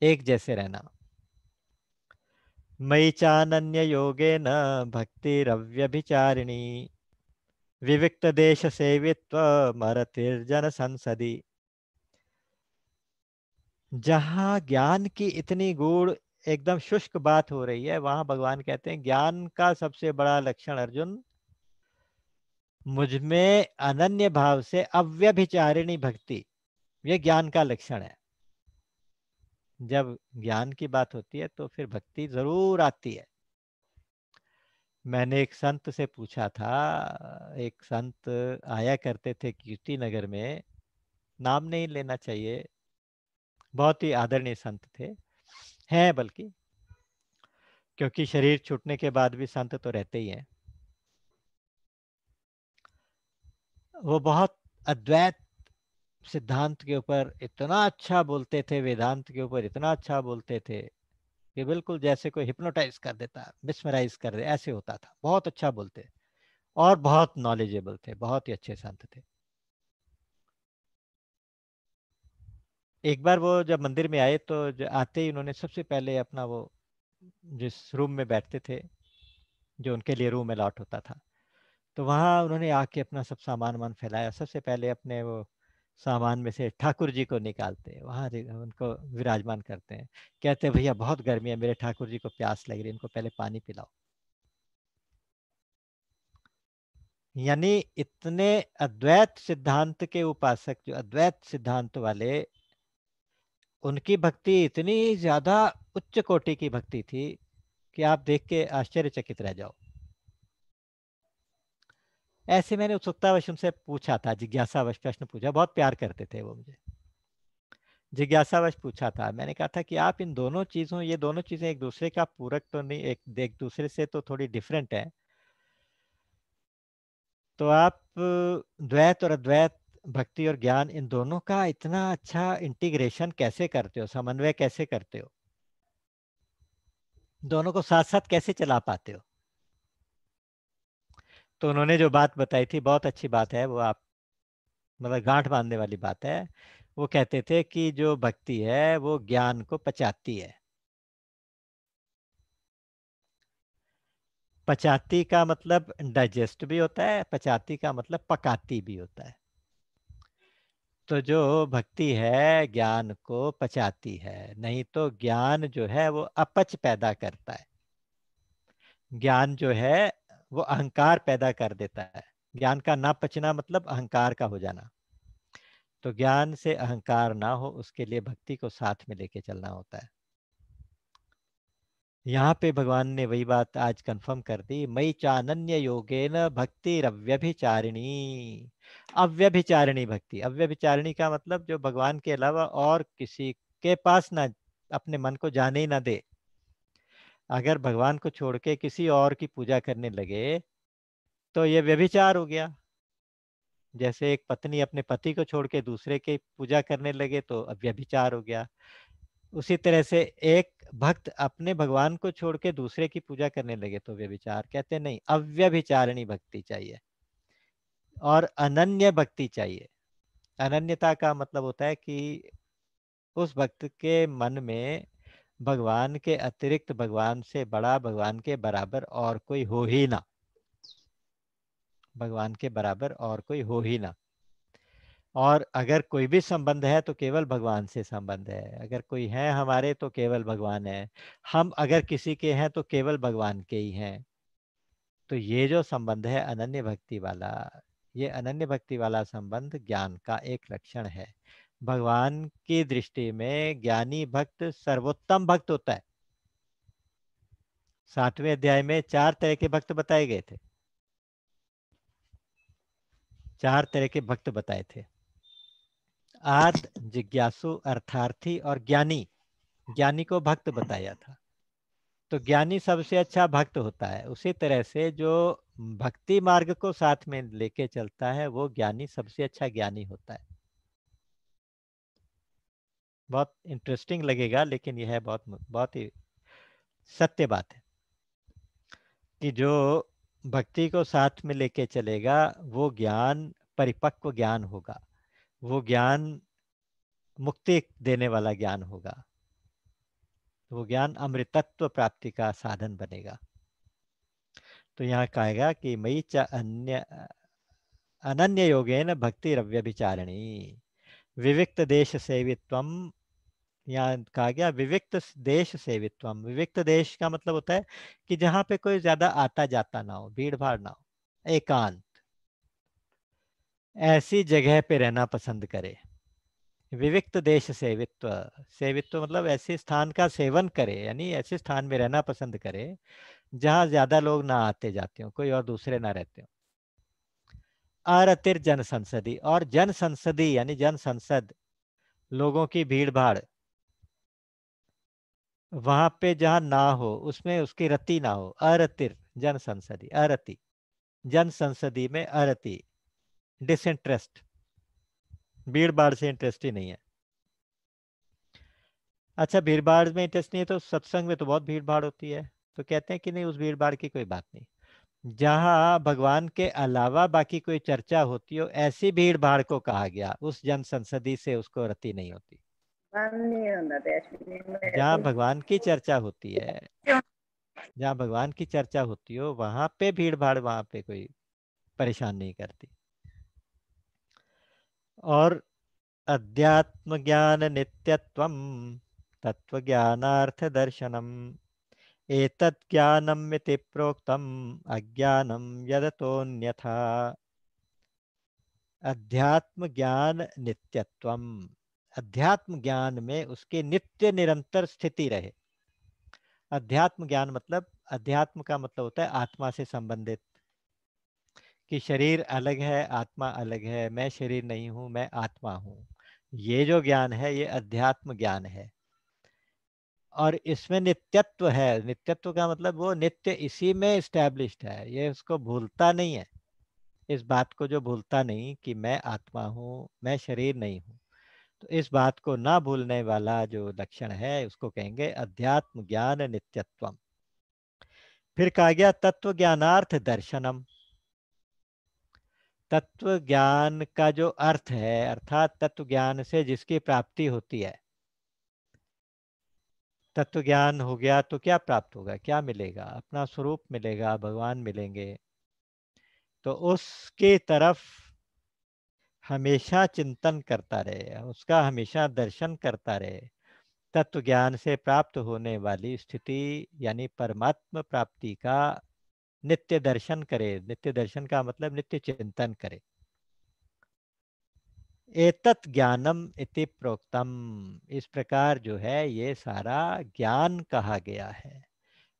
एक जैसे रहना। मयि चानन्य योगेन भक्तिरव्यभिचारिणी, विविक्त देश सेवित्व मरतिर्जन संसदि। जहाँ ज्ञान की इतनी गूढ़ एकदम शुष्क बात हो रही है, वहां भगवान कहते हैं ज्ञान का सबसे बड़ा लक्षण अर्जुन, मुझमें अनन्य भाव से अव्यभिचारिणी भक्ति, ये ज्ञान का लक्षण है। जब ज्ञान की बात होती है तो फिर भक्ति जरूर आती है। मैंने एक संत से पूछा था, एक संत आया करते थे कीर्ति नगर में, नाम नहीं लेना चाहिए, बहुत ही आदरणीय संत थे, हैं बल्कि, क्योंकि शरीर छूटने के बाद भी संत तो रहते ही हैं। वो बहुत अद्वैत सिद्धांत के ऊपर इतना अच्छा बोलते थे, वेदांत के ऊपर इतना अच्छा बोलते थे कि बिल्कुल जैसे कोई हिप्नोटाइज कर देता, मिसमराइज कर दे, ऐसे होता था। बहुत अच्छा बोलते और बहुत नॉलेजेबल थे, बहुत ही अच्छे संत थे। एक बार वो जब मंदिर में आए तो आते ही उन्होंने सबसे पहले अपना वो जिस रूम में बैठते थे, जो उनके लिए रूम अलॉट होता था, तो वहाँ उन्होंने आके अपना सब सामान वामान फैलाया। सबसे पहले अपने वो सामान में से ठाकुर जी को निकालते हैं, वहाँ उनको विराजमान करते हैं। कहते हैं भैया बहुत गर्मी है, मेरे ठाकुर जी को प्यास लग रही है, इनको पहले पानी पिलाओ। यानी इतने अद्वैत सिद्धांत के उपासक, जो अद्वैत सिद्धांत वाले, उनकी भक्ति इतनी ज्यादा उच्च कोटि की भक्ति थी कि आप देख के आश्चर्यचकित रह जाओ। ऐसे मैंने उत्सुकतावश उनसे पूछा था, जिज्ञासावश प्रश्न पूछा, बहुत प्यार करते थे वो मुझे। जिज्ञासावश पूछा था, मैंने कहा था कि आप इन दोनों चीजों, ये दोनों चीजें एक दूसरे का पूरक तो नहीं, एक दूसरे से तो थोड़ी डिफरेंट है, तो आप द्वैत और अद्वैत, भक्ति और ज्ञान, इन दोनों का इतना अच्छा इंटीग्रेशन कैसे करते हो, समन्वय कैसे करते हो, दोनों को साथ साथ कैसे चला पाते हो? तो उन्होंने जो बात बताई थी, बहुत अच्छी बात है वो, आप मतलब गांठ बांधने वाली बात है। वो कहते थे कि जो भक्ति है वो ज्ञान को पचाती है। पचाती का मतलब डाइजेस्ट भी होता है, पचाती का मतलब पकाती भी होता है। तो जो भक्ति है ज्ञान को पचाती है, नहीं तो ज्ञान जो है वो अपच पैदा करता है। ज्ञान जो है वो अहंकार पैदा कर देता है। ज्ञान का ना पचना मतलब अहंकार का हो जाना। तो ज्ञान से अहंकार ना हो, उसके लिए भक्ति को साथ में लेके चलना होता है। यहाँ पे भगवान ने वही बात आज कंफर्म कर दी, मई चानन्य योगेन भक्ति अव्यभिचारिणी। अव्यभिचारिणी भक्ति, अव्यभिचारिणी का मतलब जो भगवान के अलावा और किसी के पास ना अपने मन को जाने ही ना दे। अगर भगवान को छोड़ के किसी और की पूजा करने लगे तो ये व्यभिचार हो गया। जैसे एक पत्नी अपने पति को छोड़ के दूसरे की पूजा करने लगे तो अब व्यभिचार हो गया। उसी तरह से एक भक्त अपने भगवान को छोड़ के दूसरे की पूजा करने लगे तो व्यभिचार। कहते नहीं, अव्यभिचारिणी भक्ति चाहिए और अनन्य भक्ति चाहिए। अनन्यता का मतलब होता है कि उस भक्त के मन में भगवान के अतिरिक्त, भगवान से बड़ा, भगवान के बराबर और कोई हो ही ना। भगवान के बराबर और कोई हो ही ना। और अगर कोई भी संबंध है तो केवल भगवान से संबंध है। अगर कोई है हमारे तो केवल भगवान है। हम अगर किसी के हैं तो केवल भगवान के ही हैं। तो ये जो संबंध है अनन्य भक्ति वाला, ये अनन्य भक्ति वाला संबंध ज्ञान का एक लक्षण है। भगवान की दृष्टि में ज्ञानी भक्त सर्वोत्तम भक्त होता है। 7वें अध्याय में 4 तरह के भक्त बताए गए थे। 4 तरह के भक्त बताए थे, आर्त, जिज्ञासु, अर्थार्थी और ज्ञानी। ज्ञानी को भक्त बताया था। तो ज्ञानी सबसे अच्छा भक्त होता है। उसी तरह से जो भक्ति मार्ग को साथ में लेके चलता है वो ज्ञानी सबसे अच्छा ज्ञानी होता है। बहुत इंटरेस्टिंग लगेगा, लेकिन यह है बहुत बहुत ही सत्य बात है कि जो भक्ति को साथ में लेके चलेगा वो ज्ञान परिपक्व ज्ञान होगा। वो ज्ञान मुक्ति देने वाला ज्ञान होगा। वो ज्ञान अमृतत्व प्राप्ति का साधन बनेगा। तो यहाँ कहेगा कि मई च अन्य अनन्य योगेन भक्ति रव्यभिचारिणी विविक्त देश सेवित्वम। यहाँ कहा गया विविक्त देश सेवित्वम। विविक्त देश का मतलब होता है कि जहाँ पे कोई ज्यादा आता जाता ना हो, भीड़ भाड़ ना हो, एकांत, ऐसी जगह पे रहना पसंद करे। विविक्त देश सेवित्व, सेवित्व मतलब ऐसे स्थान का सेवन करे, यानी ऐसे स्थान में रहना पसंद करे जहाँ ज्यादा लोग ना आते जाते हो, कोई और दूसरे ना रहते हो। अरतिर जन संसदी, और जन संसदी यानी जन संसद, लोगों की भीड़ भाड़, वहां पे जहां ना हो उसमें उसकी रति ना हो। अरतिर जन संसदी, अरति, जन संसदी में अरति, डिसइंटरेस्ट, भीड़ भाड़ से इंटरेस्ट ही नहीं है। अच्छा, भीड़ भाड़ में इंटरेस्ट नहीं है तो सत्संग में तो बहुत भीड़ भाड़ होती है। तो कहते हैं कि नहीं, उस भीड़ भाड़ की कोई बात नहीं। जहां भगवान के अलावा बाकी कोई चर्चा होती हो, ऐसी भीड़ भाड़ को कहा गया। उस जन संसदी से उसको रति नहीं होती। जहाँ भगवान की चर्चा होती है, जहाँ भगवान की चर्चा होती हो, वहां पे भीड़ भाड़, वहां पे कोई परेशान नहीं करती। और अध्यात्म ज्ञान नित्यत्वम तत्व ज्ञानार्थ दर्शनम। एतत् ज्ञानमिति प्रोक्तम् अज्ञानं यदतोऽन्यथा। अध्यात्म ज्ञान नित्यत्वम, अध्यात्म ज्ञान में उसके नित्य निरंतर स्थिति रहे। अध्यात्म ज्ञान मतलब, अध्यात्म का मतलब होता है आत्मा से संबंधित, कि शरीर अलग है, आत्मा अलग है, मैं शरीर नहीं हूं, मैं आत्मा हूं। ये जो ज्ञान है ये अध्यात्म ज्ञान है, और इसमें नित्यत्व है। नित्यत्व का मतलब वो नित्य इसी में स्टैब्लिश्ड है, ये उसको भूलता नहीं है। इस बात को जो भूलता नहीं कि मैं आत्मा हूँ, मैं शरीर नहीं हूँ, तो इस बात को ना भूलने वाला जो लक्षण है उसको कहेंगे अध्यात्म ज्ञान नित्यत्वम। फिर कहा गया तत्व ज्ञानार्थ दर्शनम। तत्व ज्ञान का जो अर्थ है, अर्थात तत्व ज्ञान से जिसकी प्राप्ति होती है। तत्व ज्ञान हो गया तो क्या प्राप्त होगा, क्या मिलेगा, अपना स्वरूप मिलेगा, भगवान मिलेंगे। तो उसके तरफ हमेशा चिंतन करता रहे, उसका हमेशा दर्शन करता रहे। तत्व ज्ञान से प्राप्त होने वाली स्थिति यानी परमात्म प्राप्ति का नित्य दर्शन करे। नित्य दर्शन का मतलब नित्य चिंतन करे। एतत् ज्ञानम इति प्रोक्तम, इस प्रकार जो है ये सारा ज्ञान कहा गया है,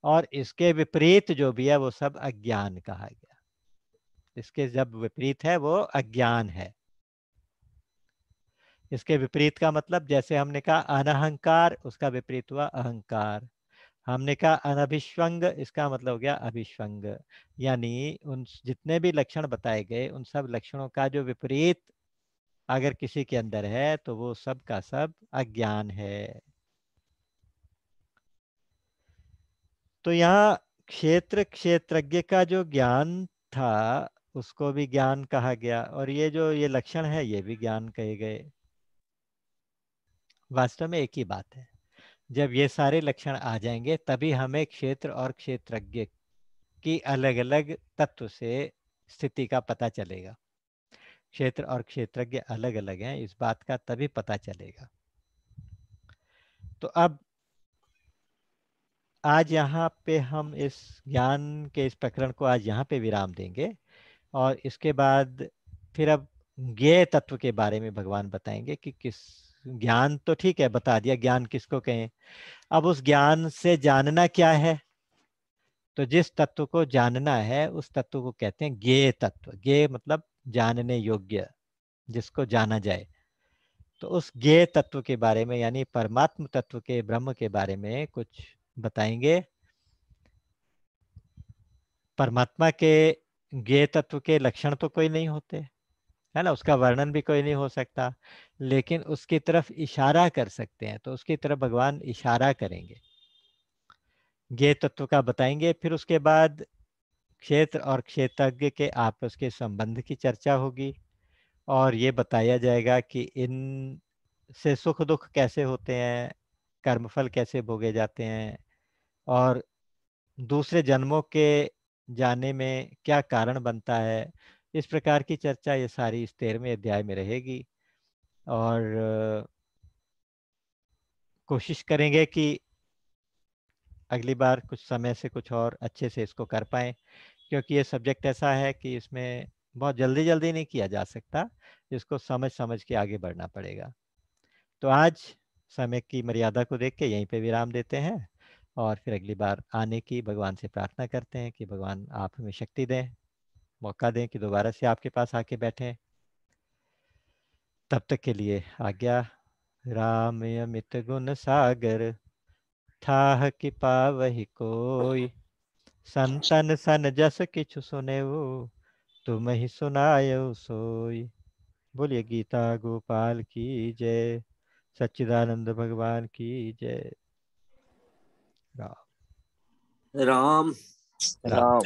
और इसके विपरीत जो भी है वो सब अज्ञान कहा गया। इसके जब विपरीत है वो अज्ञान है। इसके विपरीत का मतलब, जैसे हमने कहा अनहंकार, उसका विपरीत हुआ अहंकार। हमने कहा अनभिष्वंग, इसका मतलब हो गया अभिष्वंग। यानी उन जितने भी लक्षण बताए गए उन सब लक्षणों का जो विपरीत अगर किसी के अंदर है तो वो सब का सब अज्ञान है। तो यहाँ क्षेत्र क्षेत्रज्ञ का जो ज्ञान था उसको भी ज्ञान कहा गया, और ये जो ये लक्षण है ये भी ज्ञान कहे गए। वास्तव में एक ही बात है। जब ये सारे लक्षण आ जाएंगे तभी हमें क्षेत्र और क्षेत्रज्ञ की अलग अलग तत्व से स्थिति का पता चलेगा। क्षेत्र और क्षेत्रज्ञ अलग अलग हैं, इस बात का तभी पता चलेगा। तो अब आज यहाँ पे हम इस ज्ञान के इस प्रकरण को आज यहाँ पे विराम देंगे, और इसके बाद फिर अब ज्ञेय तत्व के बारे में भगवान बताएंगे कि किस, ज्ञान तो ठीक है बता दिया, ज्ञान किसको कहें। अब उस ज्ञान से जानना क्या है, तो जिस तत्व को जानना है उस तत्व को कहते हैं ज्ञेय तत्व। ज्ञेय मतलब जानने योग्य, जिसको जाना जाए। तो उस ज्ञेय तत्व के बारे में यानी परमात्म तत्व के, ब्रह्म के बारे में कुछ बताएंगे। परमात्मा के ज्ञेय तत्व के लक्षण तो कोई नहीं होते, है ना, उसका वर्णन भी कोई नहीं हो सकता, लेकिन उसकी तरफ इशारा कर सकते हैं, तो उसकी तरफ भगवान इशारा करेंगे, ज्ञेय तत्व का बताएंगे। फिर उसके बाद क्षेत्र और क्षेत्रज्ञ के आपस के संबंध की चर्चा होगी, और ये बताया जाएगा कि इन से सुख दुख कैसे होते हैं, कर्मफल कैसे भोगे जाते हैं, और दूसरे जन्मों के जाने में क्या कारण बनता है। इस प्रकार की चर्चा ये सारी इस 13वें अध्याय में रहेगी, और कोशिश करेंगे कि अगली बार कुछ समय से कुछ और अच्छे से इसको कर पाएं, क्योंकि ये सब्जेक्ट ऐसा है कि इसमें बहुत जल्दी जल्दी नहीं किया जा सकता, इसको समझ समझ के आगे बढ़ना पड़ेगा। तो आज समय की मर्यादा को देख के यहीं पे विराम देते हैं, और फिर अगली बार आने की भगवान से प्रार्थना करते हैं कि भगवान आप हमें शक्ति दें, मौका दें कि दोबारा से आपके पास आके बैठें। तब तक के लिए आज्ञा। राम अमित गुण सागर, थाह कि पावहि कोई, संतन सन जस किछु सुनेऊ, तुम ही सुनायो सोई। बोलिए गीता गोपाल की जय, सच्चिदानंद भगवान की जय। राम राम राम। राम।